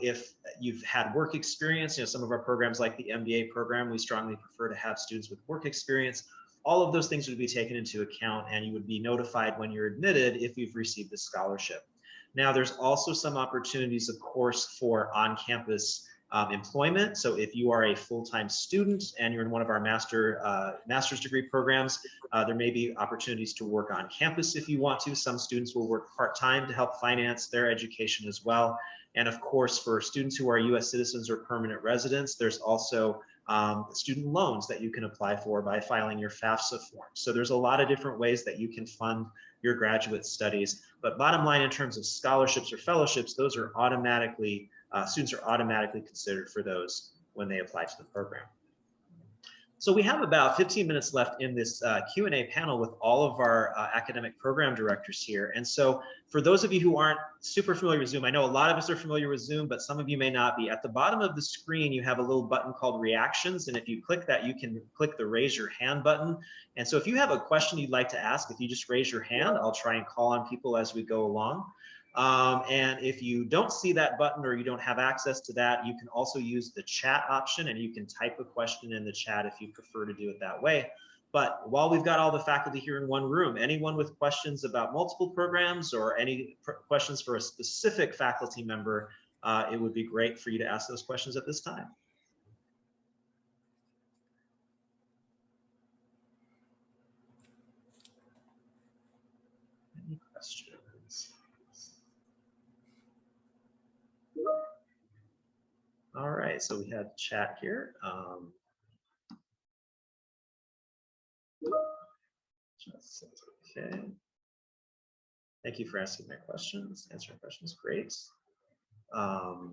Speaker 1: If you've had work experience, some of our programs like the MBA program, we strongly prefer to have students with work experience. All of those things would be taken into account, and you would be notified when you're admitted if you've received a scholarship. Now, there's also some opportunities, of course, for on-campus employment. So if you are a full-time student and you're in one of our master's degree programs, there may be opportunities to work on campus if you want to. Some students will work part-time to help finance their education as well. And of course, for students who are US citizens or permanent residents, there's also student loans that you can apply for by filing your FAFSA form. So there's a lot of different ways that you can fund your graduate studies. But bottom line, in terms of scholarships or fellowships, those are automatically, students are automatically considered for those when they apply to the program. So we have about 15 minutes left in this Q&A panel with all of our academic program directors here. And so for those of you who aren't super familiar with Zoom, I know a lot of us are familiar with Zoom, but some of you may not be. At the bottom of the screen, you have a little button called Reactions. And if you click that, you can click the Raise Your Hand button. And so if you have a question you'd like to ask, if you just raise your hand, I'll try and call on people as we go along. And if you don't see that button or you don't have access to that, you can also use the chat option, and you can type a question in the chat if you prefer to do it that way. But while we've got all the faculty here in one room, anyone with questions about multiple programs or any questions for a specific faculty member, it would be great for you to ask those questions at this time. Any questions? All right, so we have chat here. Okay. Thank you for asking my questions, answering questions, great. While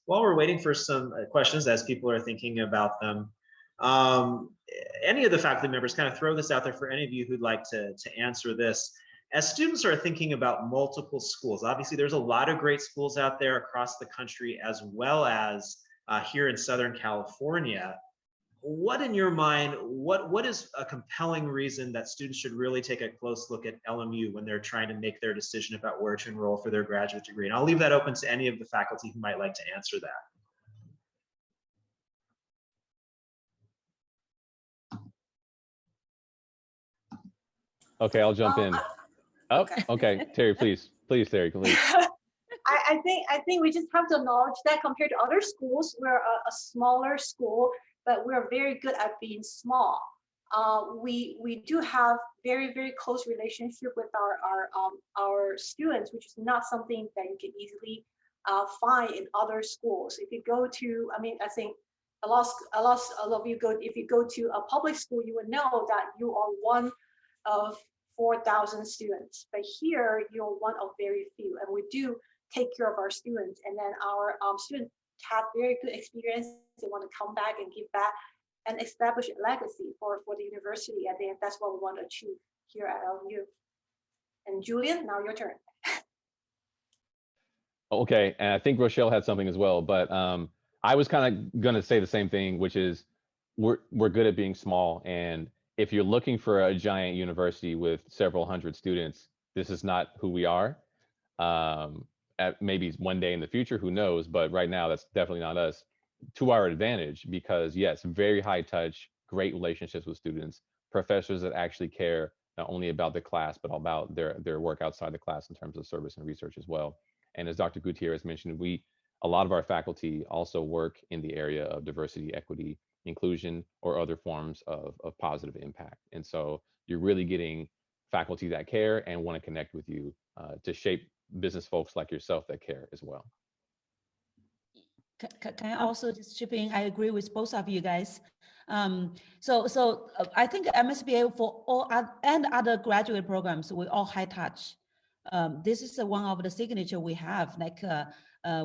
Speaker 1: we're waiting for some questions as people are thinking about them, any of the faculty members, kind of throw this out there for any of you who'd like to answer this. As students are thinking about multiple schools, obviously there's a lot of great schools out there across the country, as well as here in Southern California. What in your mind, what is a compelling reason that students should really take a close look at LMU when they're trying to make their decision about where to enroll for their graduate degree? And I'll leave that open to any of the faculty who might like to answer that.
Speaker 10: Okay, I'll jump in. Oh, okay, Terry, please, Terry, please.
Speaker 13: I think we just have to acknowledge that compared to other schools, we're a smaller school, but we're very good at being small. We do have very, very close relationship with our students, which is not something that you can easily find in other schools. If you go to, I mean, I think a lot of you go, if you go to a public school, you would know that you are one of 4,000 students, but here you're one of very few, and we do take care of our students, and then our students have very good experience. They want to come back and give back and establish a legacy for the university. I think that's what we want to achieve here at LMU. And Julian, now your turn.
Speaker 10: Okay, and I think Rochelle had something as well, but I was kind of going to say the same thing, which is we're good at being small, and if you're looking for a giant university with several hundred students, this is not who we are. Maybe one day in the future, who knows? But right now, that's definitely not us. To our advantage, because yes, very high touch, great relationships with students, professors that actually care not only about the class, but about their work outside the class in terms of service and research as well. And as Dr. Gutierrez mentioned, a lot of our faculty also work in the area of diversity, equity, inclusion, or other forms of positive impact. And so you're really getting faculty that care and want to connect with you to shape business folks like yourself that care as well.
Speaker 9: Can I also just chip in? I agree with both of you guys. So I think MSBA for all and other graduate programs, we all high touch. This is one of the signature we have. Like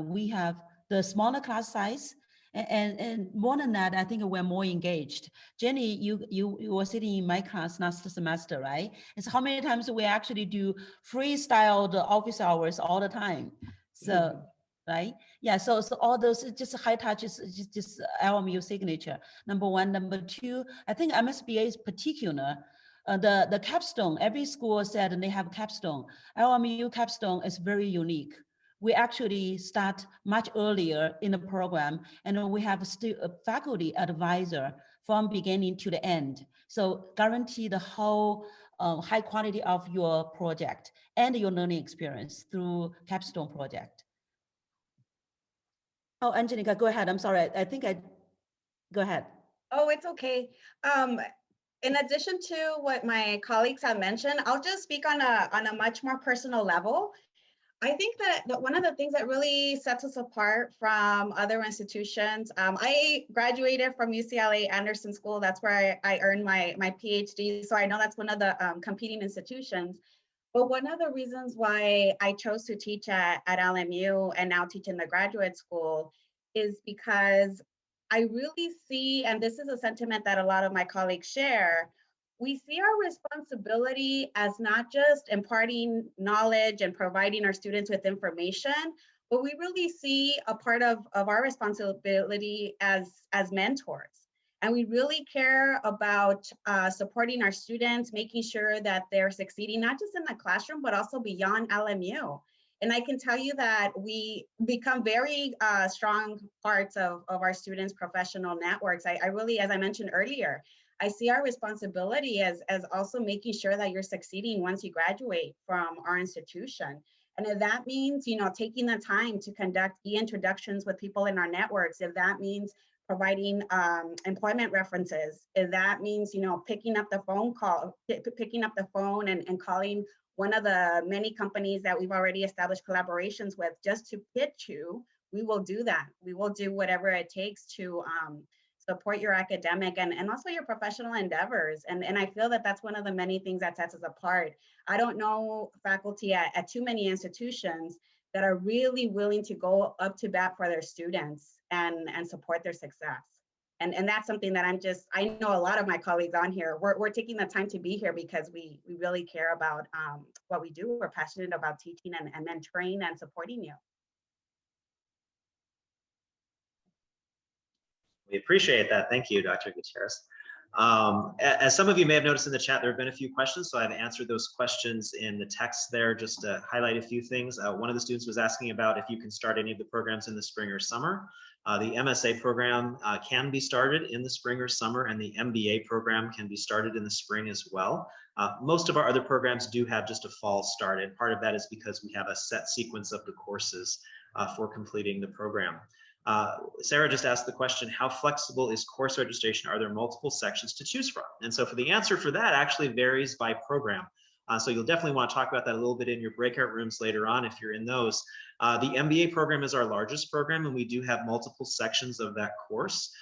Speaker 9: we have the smaller class size, and more than that, I think we're more engaged. Jenny, you were sitting in my class last semester, right? It's how many times we actually do freestyle the office hours all the time. So, right? Yeah, so all those just high touch is just LMU signature. Number one. Number two, I think MSBA is particular. The capstone, every school said they have capstone. LMU capstone is very unique. We actually start much earlier in the program, and we have still a faculty advisor from beginning to the end. So guarantee the whole high quality of your project and your learning experience through capstone project. Oh, Angelica, go ahead. I'm sorry. Go ahead.
Speaker 6: Oh, it's okay. In addition to what my colleagues have mentioned, I'll just speak on a much more personal level. I think that one of the things that really sets us apart from other institutions, I graduated from UCLA Anderson School. That's where I earned my PhD. So I know that's one of the competing institutions. But one of the reasons why I chose to teach at LMU and now teach in the graduate school is because I really see, and this is a sentiment that a lot of my colleagues share, we see our responsibility as not just imparting knowledge and providing our students with information, but we really see a part of our responsibility as mentors. And we really care about supporting our students, making sure that they're succeeding, not just in the classroom, but also beyond LMU. And I can tell you that we become very strong parts of our students' professional networks. I really, as I mentioned earlier, I see our responsibility as also making sure that you're succeeding once you graduate from our institution. And if that means, taking the time to conduct e-introductions with people in our networks, if that means providing employment references, if that means, picking up the phone and calling one of the many companies that we've already established collaborations with just to pitch you, we will do that. We will do whatever it takes to support your academic and also your professional endeavors. And I feel that that's one of the many things that sets us apart. I don't know faculty at too many institutions that are really willing to go up to bat for their students and support their success. And that's something that I know a lot of my colleagues on here, we're taking the time to be here because we really care about what we do. We're passionate about teaching and mentoring and supporting you.
Speaker 1: We appreciate that. Thank you, Dr. Gutierrez. As some of you may have noticed in the chat, there have been a few questions, so I've answered those questions in the text there just to highlight a few things. One of the students was asking about if you can start any of the programs in the spring or summer. The MSA program can be started in the spring or summer, and the MBA program can be started in the spring as well. Most of our other programs do have just a fall start, and part of that is because we have a set sequence of the courses for completing the program. Sarah just asked the question, how flexible is course registration? Are there multiple sections to choose from? And so for the answer for that actually varies by program. So you'll definitely want to talk about that a little bit in your breakout rooms later on if you're in those. The MBA program is our largest program, and we do have multiple sections of that course.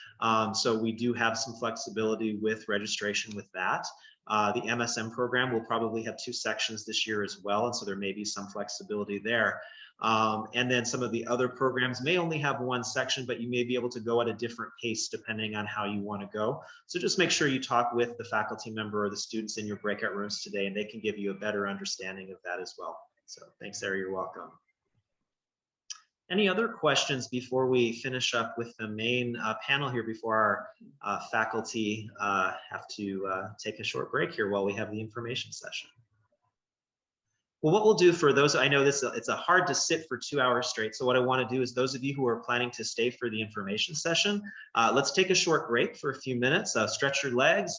Speaker 1: So we do have some flexibility with registration with that. The MSM program will probably have 2 sections this year as well, and so there may be some flexibility there. And then some of the other programs may only have 1 section, but you may be able to go at a different pace depending on how you want to go. So just make sure you talk with the faculty member or the students in your breakout rooms today, and they can give you a better understanding of that as well. So thanks, Sarah, you're welcome. Any other questions before we finish up with the main panel here before our faculty have to take a short break here while we have the information session? Well, what we'll do for those, I know it's a hard to sit for 2 hours straight. So what I want to do is those of you who are planning to stay for the information session, let's take a short break for a few minutes, stretch your legs,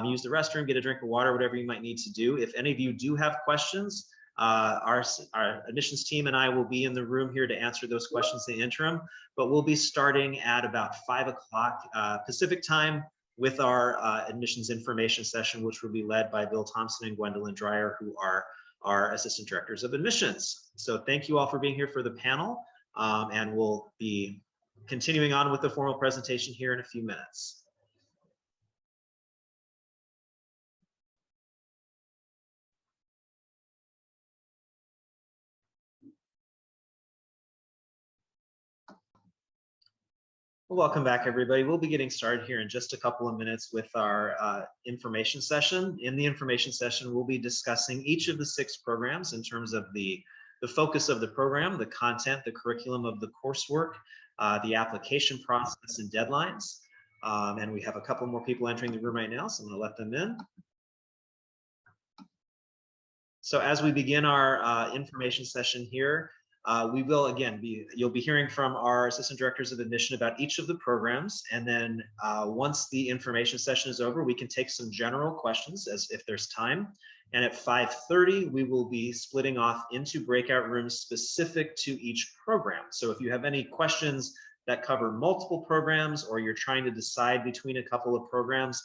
Speaker 1: use the restroom, get a drink of water, whatever you might need to do. If any of you do have questions, our admissions team and I will be in the room here to answer those questions in the interim, but we'll be starting at about 5 o'clock Pacific time with our admissions information session, which will be led by Bill Thompson and Gwendolyn Dreyer, who are our assistant directors of admissions. So thank you all for being here for the panel, and we'll be continuing on with the formal presentation here in a few minutes. Welcome back, everybody. We'll be getting started here in just a couple of minutes with our information session. In the information session, we'll be discussing each of the 6 programs in terms of the the focus of the program, the content, the curriculum of the coursework, the application process and deadlines. And we have a couple more people entering the room right now, so I'm going to let them in. So as we begin our information session here, we will again you'll be hearing from our assistant directors of admission about each of the programs. And then once the information session is over, we can take some general questions as if there's time. And at 5:30, we will be splitting off into breakout rooms specific to each program. So if you have any questions that cover multiple programs, or you're trying to decide between a couple of programs,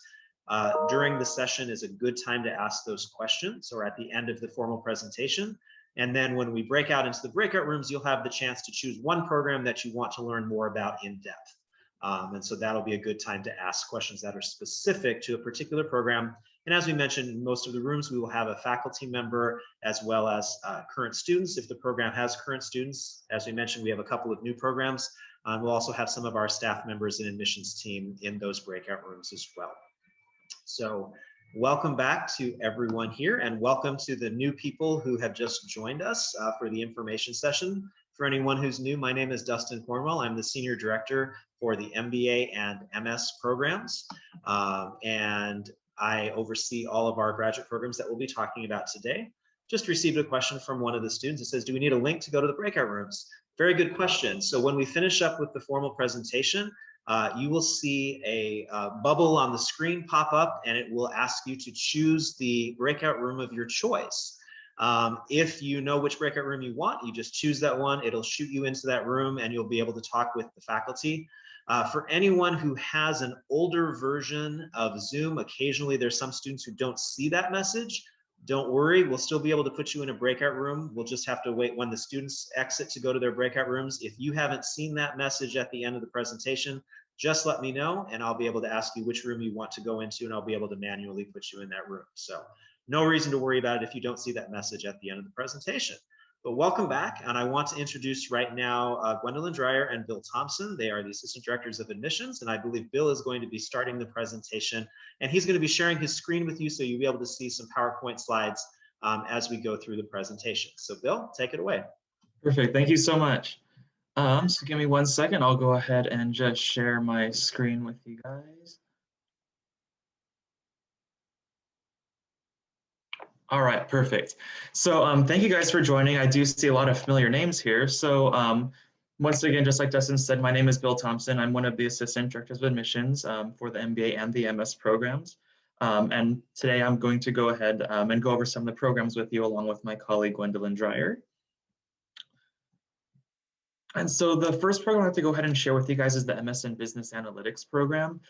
Speaker 1: during the session is a good time to ask those questions, or at the end of the formal presentation. And then when we break out into the breakout rooms, you'll have the chance to choose one program that you want to learn more about in depth. And so that'll be a good time to ask questions that are specific to a particular program. And as we mentioned, in most of the rooms, we will have a faculty member as well as current students, if the program has current students. As we mentioned, we have a couple of new programs. We'll also have some of our staff members and admissions team in those breakout rooms as well. So welcome back to everyone here, and welcome to the new people who have just joined us for the information session. For anyone who's new, my name is Dustin Cornwell. I'm the Senior Director for the MBA and MS programs, and I oversee all of our graduate programs that we'll be talking about today. Just received a question from one of the students. It says, do we need a link to go to the breakout rooms? Very good question. So when we finish up with the formal presentation, you will see a bubble on the screen pop up, and it will ask you to choose the breakout room of your choice. If you know which breakout room you want, you just choose that one. It'll shoot you into that room, and you'll be able to talk with the faculty. For anyone who has an older version of Zoom, occasionally there's some students who don't see that message. Don't worry, we'll still be able to put you in a breakout room. We'll just have to wait when the students exit to go to their breakout rooms. If you haven't seen that message at the end of the presentation, just let me know, and I'll be able to ask you which room you want to go into, and I'll be able to manually put you in that room. So no reason to worry about it if you don't see that message at the end of the presentation. But welcome back, and I want to introduce right now Gwendolyn Dreyer and Bill Thompson. They are the Assistant Directors of Admissions, and I believe Bill is going to be starting the presentation, and he's going to be sharing his screen with you, so you'll be able to see some PowerPoint slides as we go through the presentation. So Bill, take it away.
Speaker 14: Perfect, thank you so much. So give me 1 second, I'll go ahead and just share my screen with you guys. All right, perfect. So thank you guys for joining. I do see a lot of familiar names here. So once again, just like Dustin said, my name is Bill Thompson. I'm one of the Assistant Directors of Admissions for the MBA and the MS programs. And today I'm going to go ahead and go over some of the programs with you along with my colleague, Gwendolyn Dreyer. And so the first program I have to go ahead and share with you guys is the MS in Business Analytics program.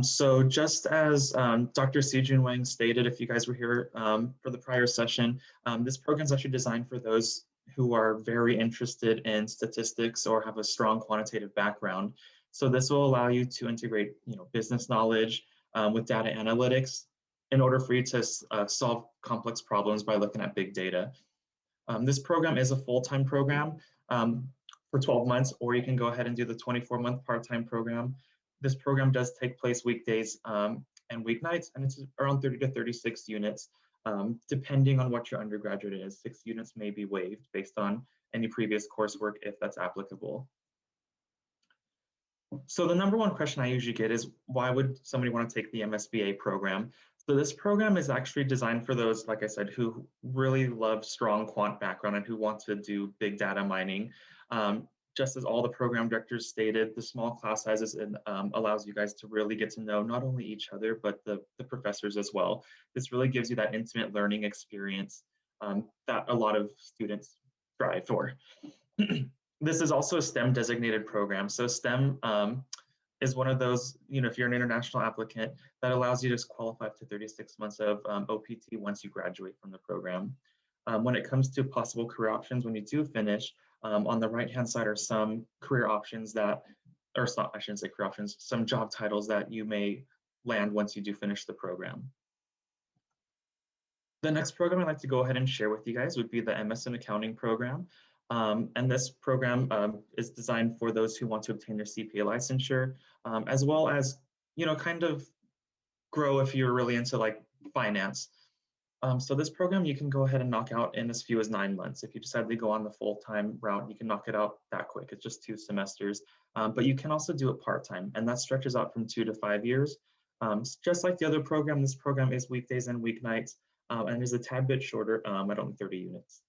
Speaker 14: So just as Dr. Sijun Wang stated, if you guys were here for the prior session, this program is actually designed for those who are very interested in statistics or have a strong quantitative background. So this will allow you to integrate, business knowledge with data analytics in order for you to solve complex problems by looking at big data. This program is a full-time program for 12 months, or you can go ahead and do the 24-month part-time program. This program does take place weekdays and weeknights, and it's around 30 to 36 units, depending on what your undergraduate is. 6 units may be waived based on any previous coursework if that's applicable. So the number one question I usually get is, why would somebody want to take the MSBA program? So this program is actually designed for those, like I said, who really love strong quant background and who want to do big data mining. Just as all the program directors stated, the small class sizes allows you guys to really get to know not only each other, but the professors as well. This really gives you that intimate learning experience that a lot of students strive for. This is also a STEM designated program. So STEM is one of those, if you're an international applicant, that allows you to qualify up to 36 months of OPT once you graduate from the program. When it comes to possible career options, when you do finish, on the right-hand side are some career options that, or I shouldn't say career options, some job titles that you may land once you do finish the program. The next program I'd like to go ahead and share with you guys would be the MS in Accounting program. And this program is designed for those who want to obtain their CPA licensure, as well as, kind of grow if you're really into like finance. So this program you can go ahead and knock out in as few as 9 months. If you decide to go on the full-time route, you can knock it out that quick. It's just 2 semesters, but you can also do it part-time, and that stretches out from 2 to 5 years. Just like the other program, this program is weekdays and weeknights, and is a tad bit shorter at only 30 units.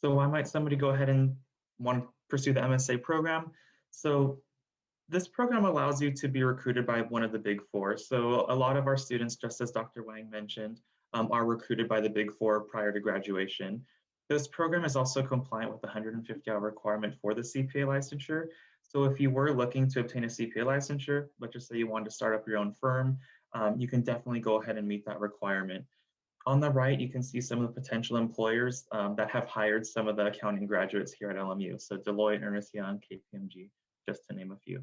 Speaker 14: So why might somebody go ahead and want to pursue the MSA program? So this program allows you to be recruited by one of the big four. So a lot of our students, just as Dr. Wang mentioned, are recruited by the big four prior to graduation. This program is also compliant with the 150-hour requirement for the CPA licensure. So if you were looking to obtain a CPA licensure, let's just say you wanted to start up your own firm, you can definitely go ahead and meet that requirement. On the right, you can see some of the potential employers that have hired some of the accounting graduates here at LMU. So Deloitte, Ernst & Young, KPMG, just to name a few.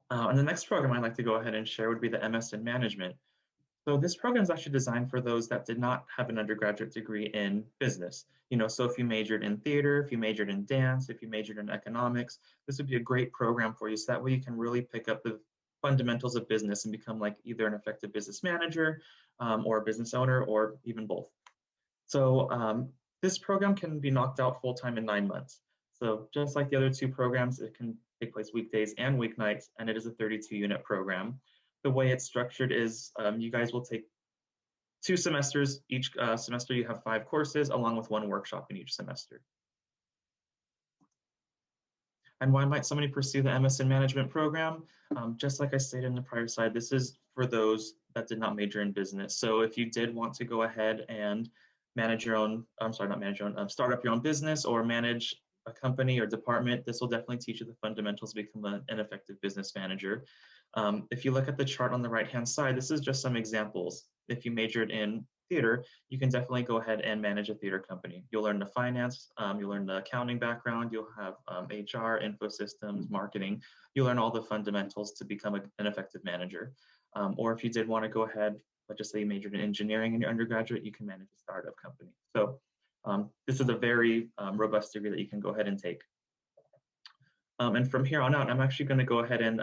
Speaker 14: And the next program I'd like to go ahead and share would be the MS in Management. So this program is actually designed for those that did not have an undergraduate degree in business. So if you majored in theater, if you majored in dance, if you majored in economics, this would be a great program for you. So that way you can really pick up the fundamentals of business and become like either an effective business manager or a business owner, or even both. So this program can be knocked out full-time in 9 months. So just like the other two programs, it can take place weekdays and weeknights, and it is a 32-unit program. The way it's structured is you guys will take 2 semesters. Each semester you have 5 courses along with 1 workshop in each semester. And why might somebody pursue the MS in Management program? Just like I stated in the prior slide, this is for those that did not major in business. So if you did want to go ahead and manage your own, start up your own business or manage a company or department, this will definitely teach you the fundamentals to become an effective business manager. If you look at the chart on the right-hand side, this is just some examples. If you majored in theater, you can definitely go ahead and manage a theater company. You'll learn the finance, you'll learn the accounting background, you'll have HR, info systems, marketing. You'll learn all the fundamentals to become an effective manager. Or if you did want to go ahead, let's just say you majored in engineering in your undergraduate, you can manage a startup company. So this is a very robust degree that you can go ahead and take. And from here on out, I'm actually going to go ahead and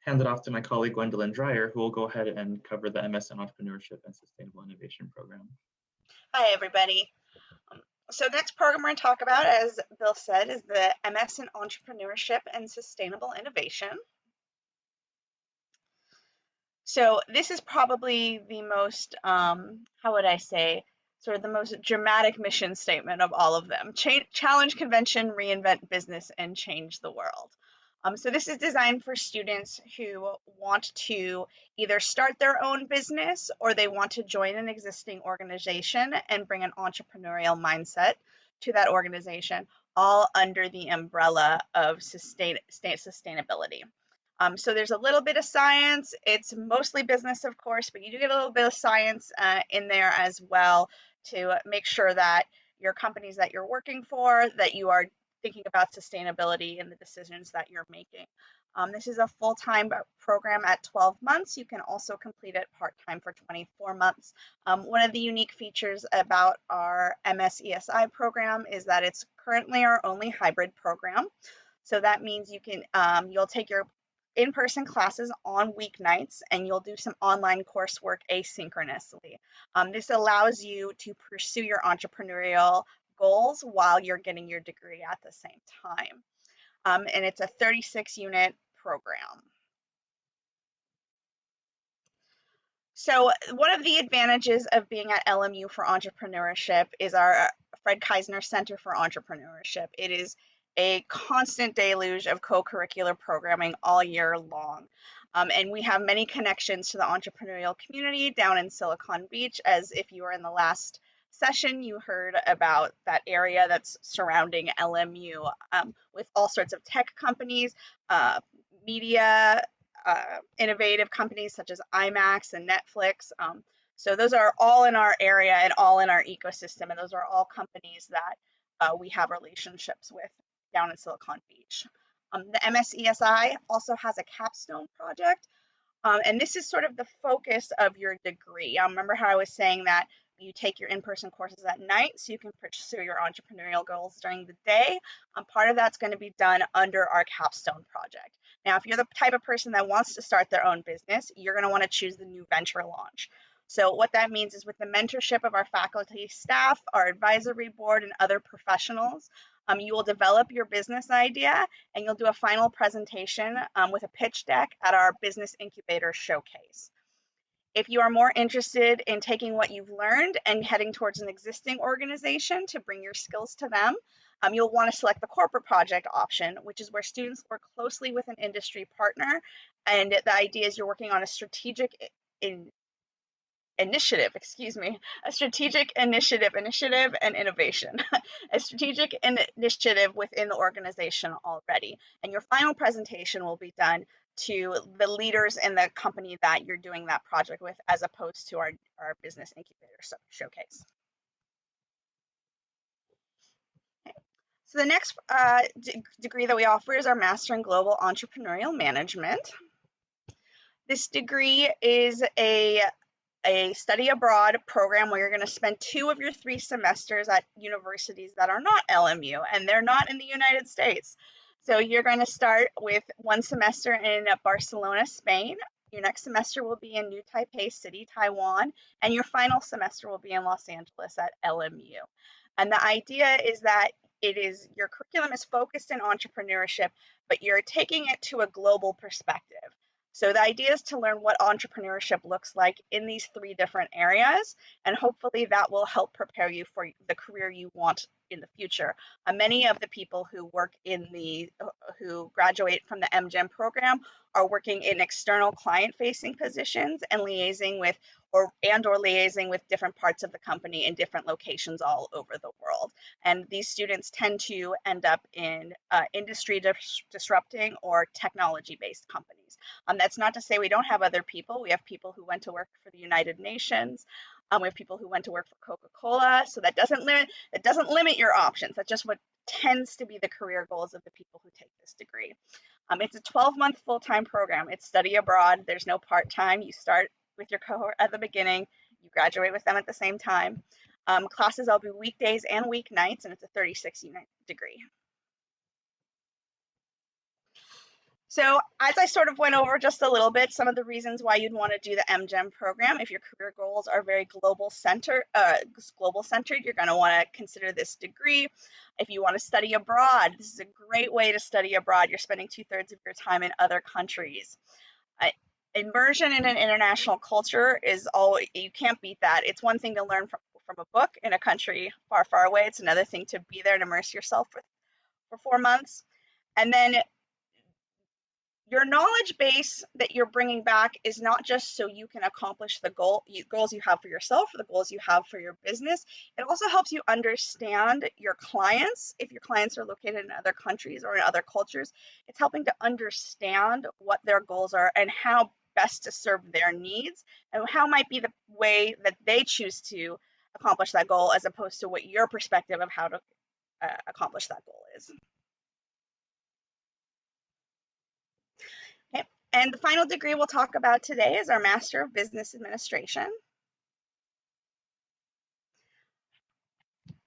Speaker 14: hand it off to my colleague, Gwendolyn Dreyer, who will go ahead and cover the MS in Entrepreneurship and Sustainable Innovation program.
Speaker 15: Hi, everybody. So next program we're going to talk about, as Bill said, is the MS in Entrepreneurship and Sustainable Innovation. So this is probably the most, how would I say, sort of the most dramatic mission statement of all of them. Challenge convention, reinvent business, and change the world. So this is designed for students who want to either start their own business or they want to join an existing organization and bring an entrepreneurial mindset to that organization, all under the umbrella of sustainability. So there's a little bit of science. It's mostly business, of course, but you do get a little bit of science in there as well to make sure that your companies that you're working for, that you are thinking about sustainability in the decisions that you're making. This is a full-time program at 12 months. You can also complete it part-time for 24 months. One of the unique features about our MS ESI program is that it's currently our only hybrid program. So that means you can, you'll take your in-person classes on weeknights and you'll do some online coursework asynchronously. This allows you to pursue your entrepreneurial goals while you're getting your degree at the same time. And it's a 36-unit program. So one of the advantages of being at LMU for entrepreneurship is our Fred Keisner Center for Entrepreneurship. It is a constant deluge of co-curricular programming all year long. And we have many connections to the entrepreneurial community down in Silicon Beach, as if you were in the last session, you heard about that area that's surrounding LMU with all sorts of tech companies, media, innovative companies such as IMAX and Netflix. So those are all in our area and all in our ecosystem, and those are all companies that we have relationships with down in Silicon Beach. The MSESI also has a capstone project, and this is sort of the focus of your degree. Remember how I was saying that you take your in-person courses at night so you can pursue your entrepreneurial goals during the day. Part of that's going to be done under our capstone project. Now, if you're the type of person that wants to start their own business, you're going to want to choose the new venture launch. So what that means is with the mentorship of our faculty, staff, our advisory board, and other professionals, you will develop your business idea and you'll do a final presentation with a pitch deck at our business incubator showcase. If you are more interested in taking what you've learned and heading towards an existing organization to bring your skills to them, you'll want to select the corporate project option, which is where students work closely with an industry partner. And the idea is you're working on a strategic initiative and innovation, a strategic initiative within the organization already. And your final presentation will be done to the leaders in the company that you're doing that project with, as opposed to our business incubator showcase. Okay. So the next degree that we offer is our Master in Global Entrepreneurial Management. This degree is a study abroad program where you're going to spend 2 of your 3 semesters at universities that are not LMU, and they're not in the United States. So you're going to start with 1 semester in Barcelona, Spain. Your next semester will be in New Taipei City, Taiwan, and your final semester will be in Los Angeles at LMU. And the idea is that your curriculum is focused in entrepreneurship, but you're taking it to a global perspective. So the idea is to learn what entrepreneurship looks like in these 3 different areas, and hopefully that will help prepare you for the career you want in the future. Many of the people who who graduate from the MGEM program are working in external client-facing positions and liaising with different parts of the company in different locations all over the world. And these students tend to end up in industry disrupting or technology-based companies. That's not to say we don't have other people. We have people who went to work for the United Nations. We have people who went to work for Coca-Cola. So that doesn't limit your options. That's just what tends to be the career goals of the people who take this degree. It's a 12-month full-time program. It's study abroad. There's no part-time. You start with your cohort at the beginning. You graduate with them at the same time. Classes will be weekdays and weeknights, and it's a 36-unit degree. So as I sort of went over just a little bit, some of the reasons why you'd want to do the MGEM program, if your career goals are very global centered, you're going to want to consider this degree. If you want to study abroad, this is a great way to study abroad. You're spending 2/3 of your time in other countries. Immersion in an international culture is you can't beat that. It's one thing to learn from a book in a country far, far away. It's another thing to be there and immerse yourself for 4 months. And then your knowledge base that you're bringing back is not just so you can accomplish the goals you have for yourself or the goals you have for your business. It also helps you understand your clients. If your clients are located in other countries or in other cultures, it's helping to understand what their goals are and how best to serve their needs and how might be the way that they choose to accomplish that goal, as opposed to what your perspective of how to accomplish that goal is. Okay. And the final degree we'll talk about today is our Master of Business Administration.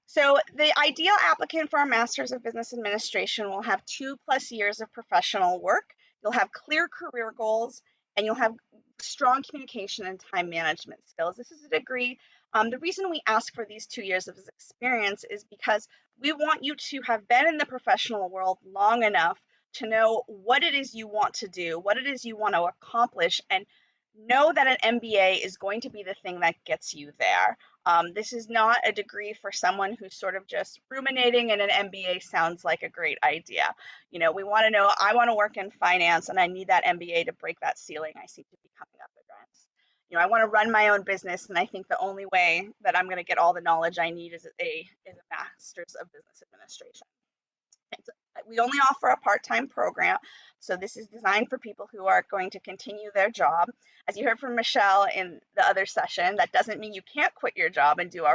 Speaker 15: So the ideal applicant for our Masters of Business Administration will have 2+ years of professional work. You'll have clear career goals, and you'll have strong communication and time management skills. This is a degree. The reason we ask for these 2 years of experience is because we want you to have been in the professional world long enough to know what it is you want to do, what it is you want to accomplish, and know that an MBA is going to be the thing that gets you there. This is not a degree for someone who's sort of just ruminating, and an MBA sounds like a great idea. You know, we want to know, I want to work in finance and I need that MBA to break that ceiling I seem to be coming up against. You know, I want to run my own business, and I think the only way that I'm going to get all the knowledge I need is a Master's of Business Administration. We only offer a part-time program, so this is designed for people who are going to continue their job. As you heard from Michelle in the other session, that doesn't mean you can't quit your job and do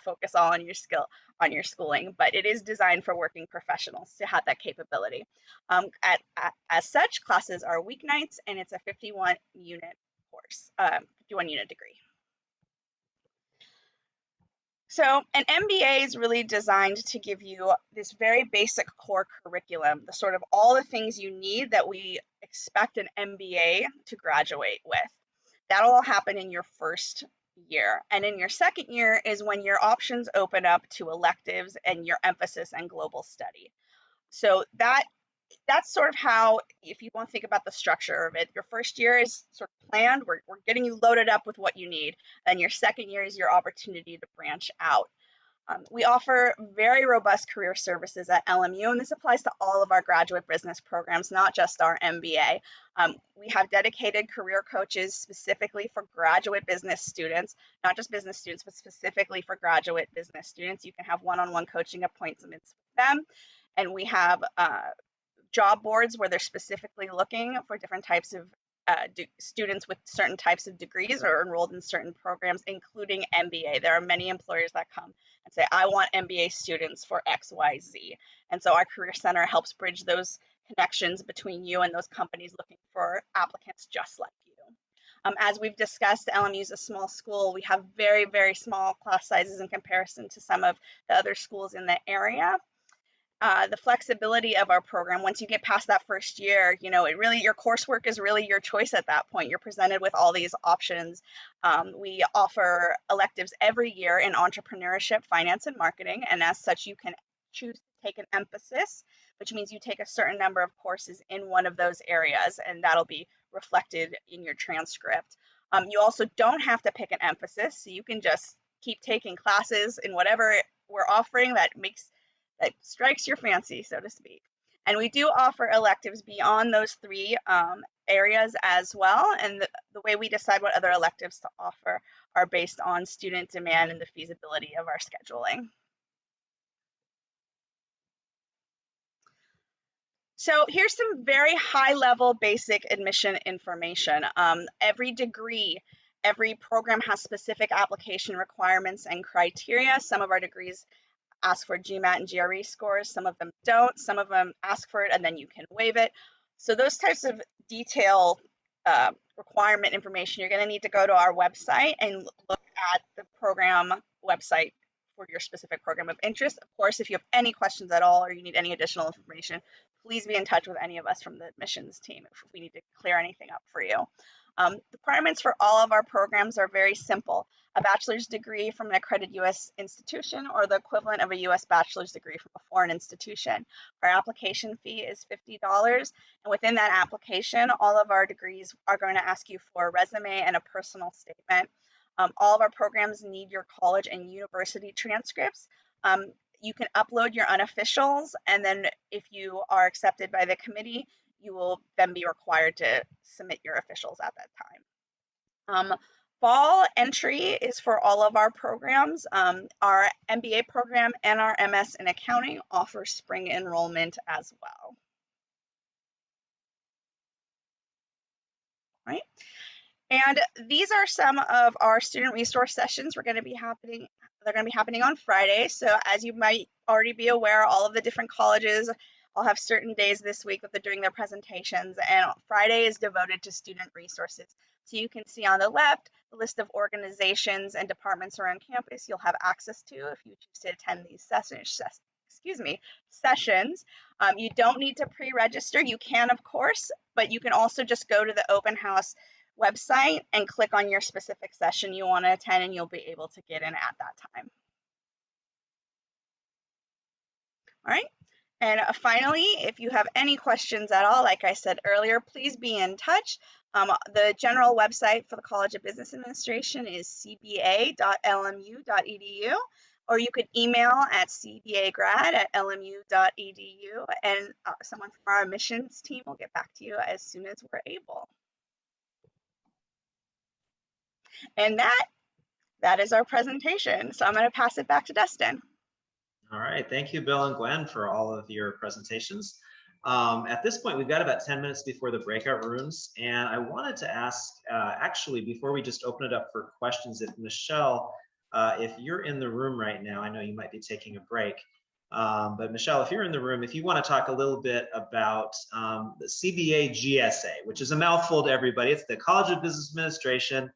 Speaker 15: focus all on your schooling, but it is designed for working professionals to have that capability. As such, classes are weeknights, and it's a 51-unit course, 51-unit degree. So an MBA is really designed to give you this very basic core curriculum, the sort of all the things you need that we expect an MBA to graduate with. That'll all happen in your first year. And in your second year is when your options open up to electives and your emphasis and global study. So that's sort of how, if you want to think about the structure of it, your first year is sort of planned. We're getting you loaded up with what you need. Then your second year is your opportunity to branch out. We offer very robust career services at LMU, and this applies to all of our graduate business programs, not just our MBA. We have dedicated career coaches specifically for graduate business students, not just business students, but specifically for graduate business students. You can have one-on-one coaching appointments with them. And we have job boards where they're specifically looking for different types of students with certain types of degrees or enrolled in certain programs, including MBA. There are many employers that come and say, I want MBA students for XYZ. And so our Career Center helps bridge those connections between you and those companies looking for applicants just like you. As we've discussed, LMU is a small school. We have very, very small class sizes in comparison to some of the other schools in the area. The flexibility of our program, once you get past that first year, your coursework is really your choice at that point. You're presented with all these options. We offer electives every year in entrepreneurship, finance, and marketing. And as such, you can choose to take an emphasis, which means you take a certain number of courses in one of those areas, and that'll be reflected in your transcript. You also don't have to pick an emphasis, so you can just keep taking classes in whatever we're offering that strikes your fancy, so to speak. And we do offer electives beyond those three areas as well. And the way we decide what other electives to offer are based on student demand and the feasibility of our scheduling. So here's some very high-level basic admission information. Every degree, every program has specific application requirements and criteria. Some of our degrees ask for GMAT and GRE scores. Some of them don't. Some of them ask for it and then you can waive it. So those types of detail requirement information, you're going to need to go to our website and look at the program website for your specific program of interest. Of course, if you have any questions at all or you need any additional information, please be in touch with any of us from the admissions team if we need to clear anything up for you. The requirements for all of our programs are very simple. A bachelor's degree from an accredited U.S. institution or the equivalent of a U.S. bachelor's degree from a foreign institution. Our application fee is $50, and within that application, all of our degrees are going to ask you for a resume and a personal statement. All of our programs need your college and university transcripts. You can upload your unofficials, and then if you are accepted by the committee, you will then be required to submit your officials at that time. Fall entry is for all of our programs. Our MBA program and our MS in accounting offer spring enrollment as well. Right? And these are some of our student resource sessions they're going to be happening on Friday. So as you might already be aware, all of the different colleges all have certain days this week that they're doing their presentations, and Friday is devoted to student resources. So you can see on the left the list of organizations and departments around campus you'll have access to if you choose to attend these sessions. You don't need to pre-register. You can, of course, but you can also just go to the open house website and click on your specific session you want to attend, and you'll be able to get in at that time. All right. And finally, if you have any questions at all, like I said earlier, please be in touch. The general website for the College of Business Administration is cba.lmu.edu, or you could email at cbagrad@lmu.edu, and someone from our admissions team will get back to you as soon as we're able. And that is our presentation. So I'm going to pass it back to Dustin.
Speaker 1: All right, thank you, Bill and Gwen, for all of your presentations. At this point, we've got about 10 minutes before the breakout rooms, and I wanted to ask, actually, before we just open it up for questions, if Michelle, if you're in the room right now, I know you might be taking a break, but Michelle, if you're in the room, if you want to talk a little bit about the CBA GSA, which is a mouthful to everybody. It's the College of Business Administration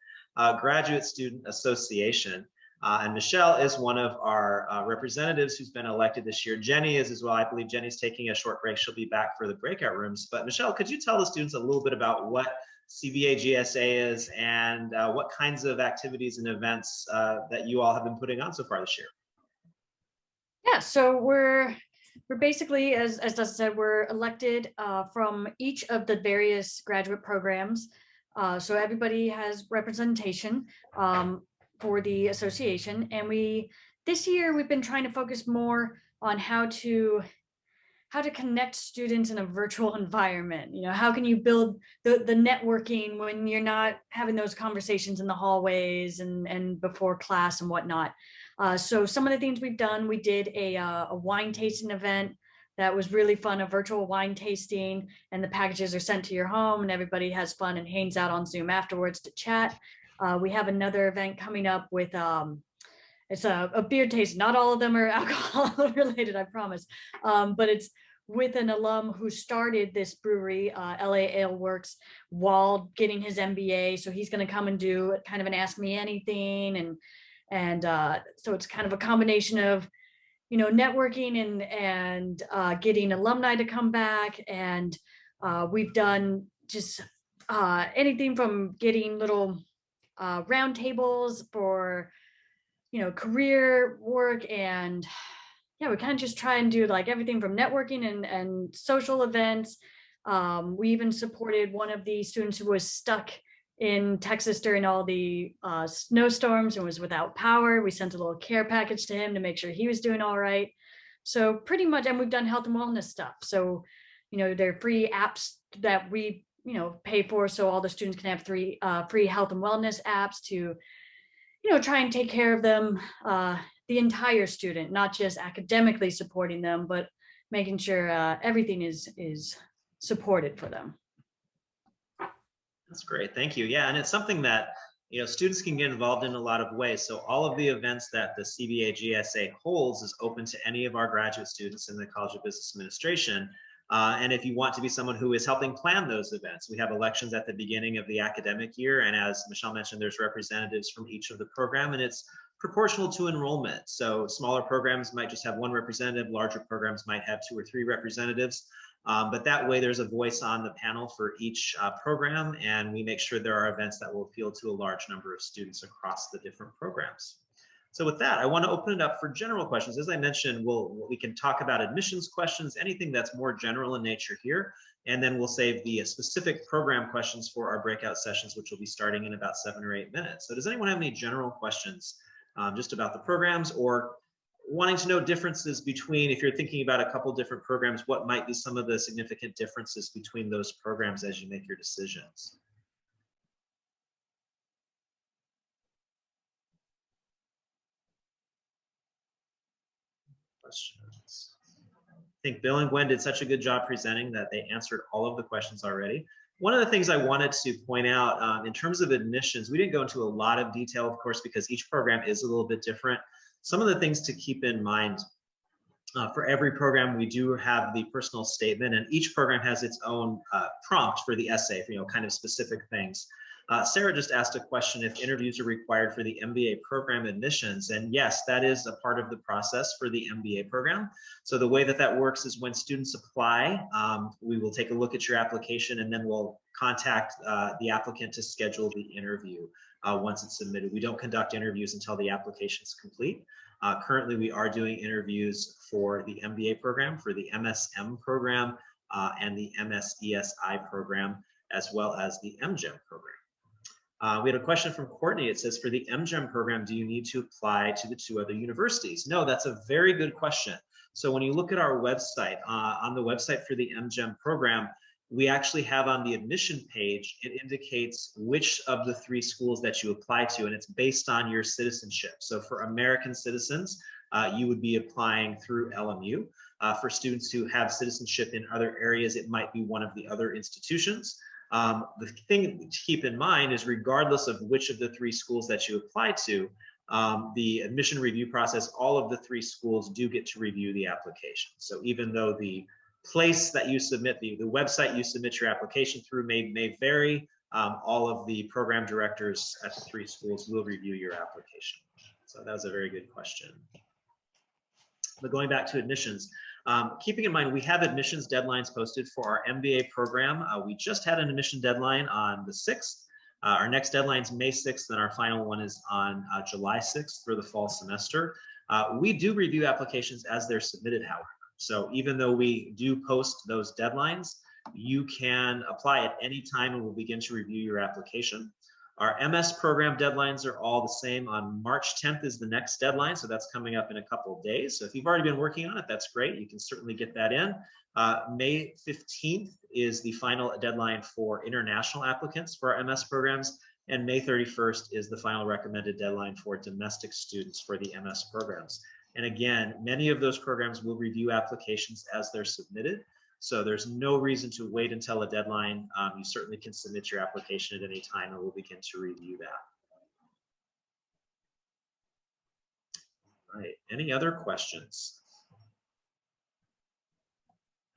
Speaker 1: Graduate Student Association. And Michelle is one of our representatives who's been elected this year. Jenny is as well. I believe Jenny's taking a short break. She'll be back for the breakout rooms. But Michelle, could you tell the students a little bit about what CBA GSA is and what kinds of activities and events that you all have been putting on so far this year?
Speaker 12: Yeah, so we're basically, as Dustin said, we're elected from each of the various graduate programs. So everybody has representation for the association. And this year we've been trying to focus more on how to connect students in a virtual environment. You know, how can you build the networking when you're not having those conversations in the hallways and before class and whatnot. So some of the things we've done, we did a wine tasting event that was really fun, a virtual wine tasting, and the packages are sent to your home and everybody has fun and hangs out on Zoom afterwards to chat. We have another event coming up with, it's a beer tasting. Not all of them are alcohol related, I promise. But it's with an alum who started this brewery, LA Ale Works, while getting his MBA. So he's going to come and do kind of an Ask Me Anything. And so it's kind of a combination of, you know, networking and getting alumni to come back. And we've done just anything from getting little round tables for, you know, career work. And yeah, we kind of just try and do like everything from networking and social events. We even supported one of the students who was stuck in Texas during all the snowstorms and was without power. We sent a little care package to him to make sure he was doing all right. So pretty much, and we've done health and wellness stuff. So, you know, they're free apps that we, you know, pay for. So all the students can have free health and wellness apps to, you know, try and take care of them, the entire student, not just academically supporting them, but making sure everything is supported for them.
Speaker 1: That's great, thank you. Yeah, and it's something that, you know, students can get involved in a lot of ways. So all of the events that the CBA GSA holds is open to any of our graduate students in the College of Business Administration. And if you want to be someone who is helping plan those events, we have elections at the beginning of the academic year. And as Michelle mentioned, there's representatives from each of the program, and it's proportional to enrollment. So smaller programs might just have one representative, larger programs might have 2 or 3 representatives. But that way there's a voice on the panel for each program, and we make sure there are events that will appeal to a large number of students across the different programs. So with that, I want to open it up for general questions. As I mentioned, we can talk about admissions questions, anything that's more general in nature here, and then we'll save the specific program questions for our breakout sessions, which will be starting in about 7 or 8 minutes. So does anyone have any general questions just about the programs, or wanting to know differences between, if you're thinking about a couple different programs, what might be some of the significant differences between those programs as you make your decisions? Questions? I think Bill and Gwen did such a good job presenting that they answered all of the questions already. One of the things I wanted to point out in terms of admissions, we didn't go into a lot of detail, of course, because each program is a little bit different. Some of the things to keep in mind, for every program, we do have the personal statement, and each program has its own prompt for the essay, you know, kind of specific things. Sarah just asked a question if interviews are required for the MBA program admissions, and yes, that is a part of the process for the MBA program. So the way that that works is when students apply, we will take a look at your application, and then we'll contact the applicant to schedule the interview once it's submitted. We don't conduct interviews until the application is complete. Currently, we are doing interviews for the MBA program, for the MSM program, and the MSESI program, as well as the MGEM program. We had a question from Courtney. It says, for the MGEM program, do you need to apply to the 2 other universities? No, that's a very good question. So when you look at our website, on the website for the MGEM program, we actually have on the admission page, it indicates which of the 3 schools that you apply to, and it's based on your citizenship. So for American citizens, you would be applying through LMU. For students who have citizenship in other areas, it might be one of the other institutions. The thing to keep in mind is, regardless of which of the 3 schools that you apply to, the admission review process, all of the 3 schools do get to review the application. So even though the place that you submit, the website you submit your application through may vary, all of the program directors at the 3 schools will review your application. So that was a very good question. But going back to admissions, keeping in mind we have admissions deadlines posted for our MBA program. We just had an admission deadline on the 6th. Our next deadline is May 6th, and our final one is on July 6th for the fall semester. We do review applications as they're submitted, however. So even though we do post those deadlines, you can apply at any time and we'll begin to review your application. Our MS program deadlines are all the same. On March 10th is the next deadline, so that's coming up in a couple of days. So if you've already been working on it, that's great. You can certainly get that in. May 15th is the final deadline for international applicants for our MS programs, and May 31st is the final recommended deadline for domestic students for the MS programs. And again, many of those programs will review applications as they're submitted. So there's no reason to wait until a deadline. You certainly can submit your application at any time and we'll begin to review that. All right, any other questions?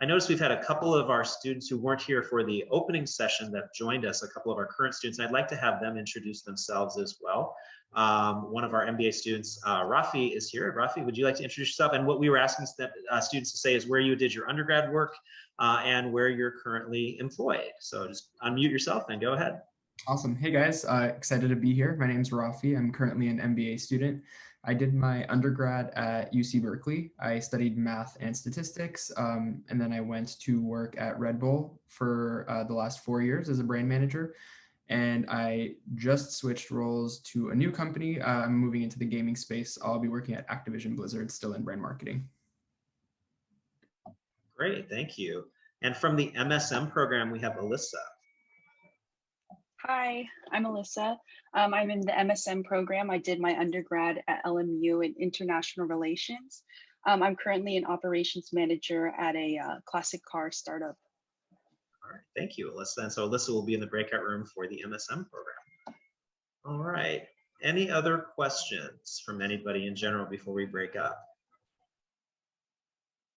Speaker 1: I noticed we've had a couple of our students who weren't here for the opening session that joined us, a couple of our current students. I'd like to have them introduce themselves as well. One of our MBA students, Rafi, is here. Rafi, would you like to introduce yourself? And what we were asking students to say is where you did your undergrad work and where you're currently employed. So just unmute yourself and go ahead.
Speaker 16: Awesome. Hey guys, excited to be here. My name is Rafi. I'm currently an MBA student. I did my undergrad at UC Berkeley. I studied math and statistics, and then I went to work at Red Bull for the last 4 years as a brand manager. And I just switched roles to a new company. I'm moving into the gaming space. I'll be working at Activision Blizzard, still in brand marketing.
Speaker 1: Great, thank you. And from the MSM program, we have Alyssa.
Speaker 17: Hi, I'm Alyssa. I'm in the MSM program. I did my undergrad at LMU in international relations. I'm currently an operations manager at a classic car startup.
Speaker 1: All right, thank you, Alyssa. And so Alyssa will be in the breakout room for the MSM program. All right, any other questions from anybody in general before we break up?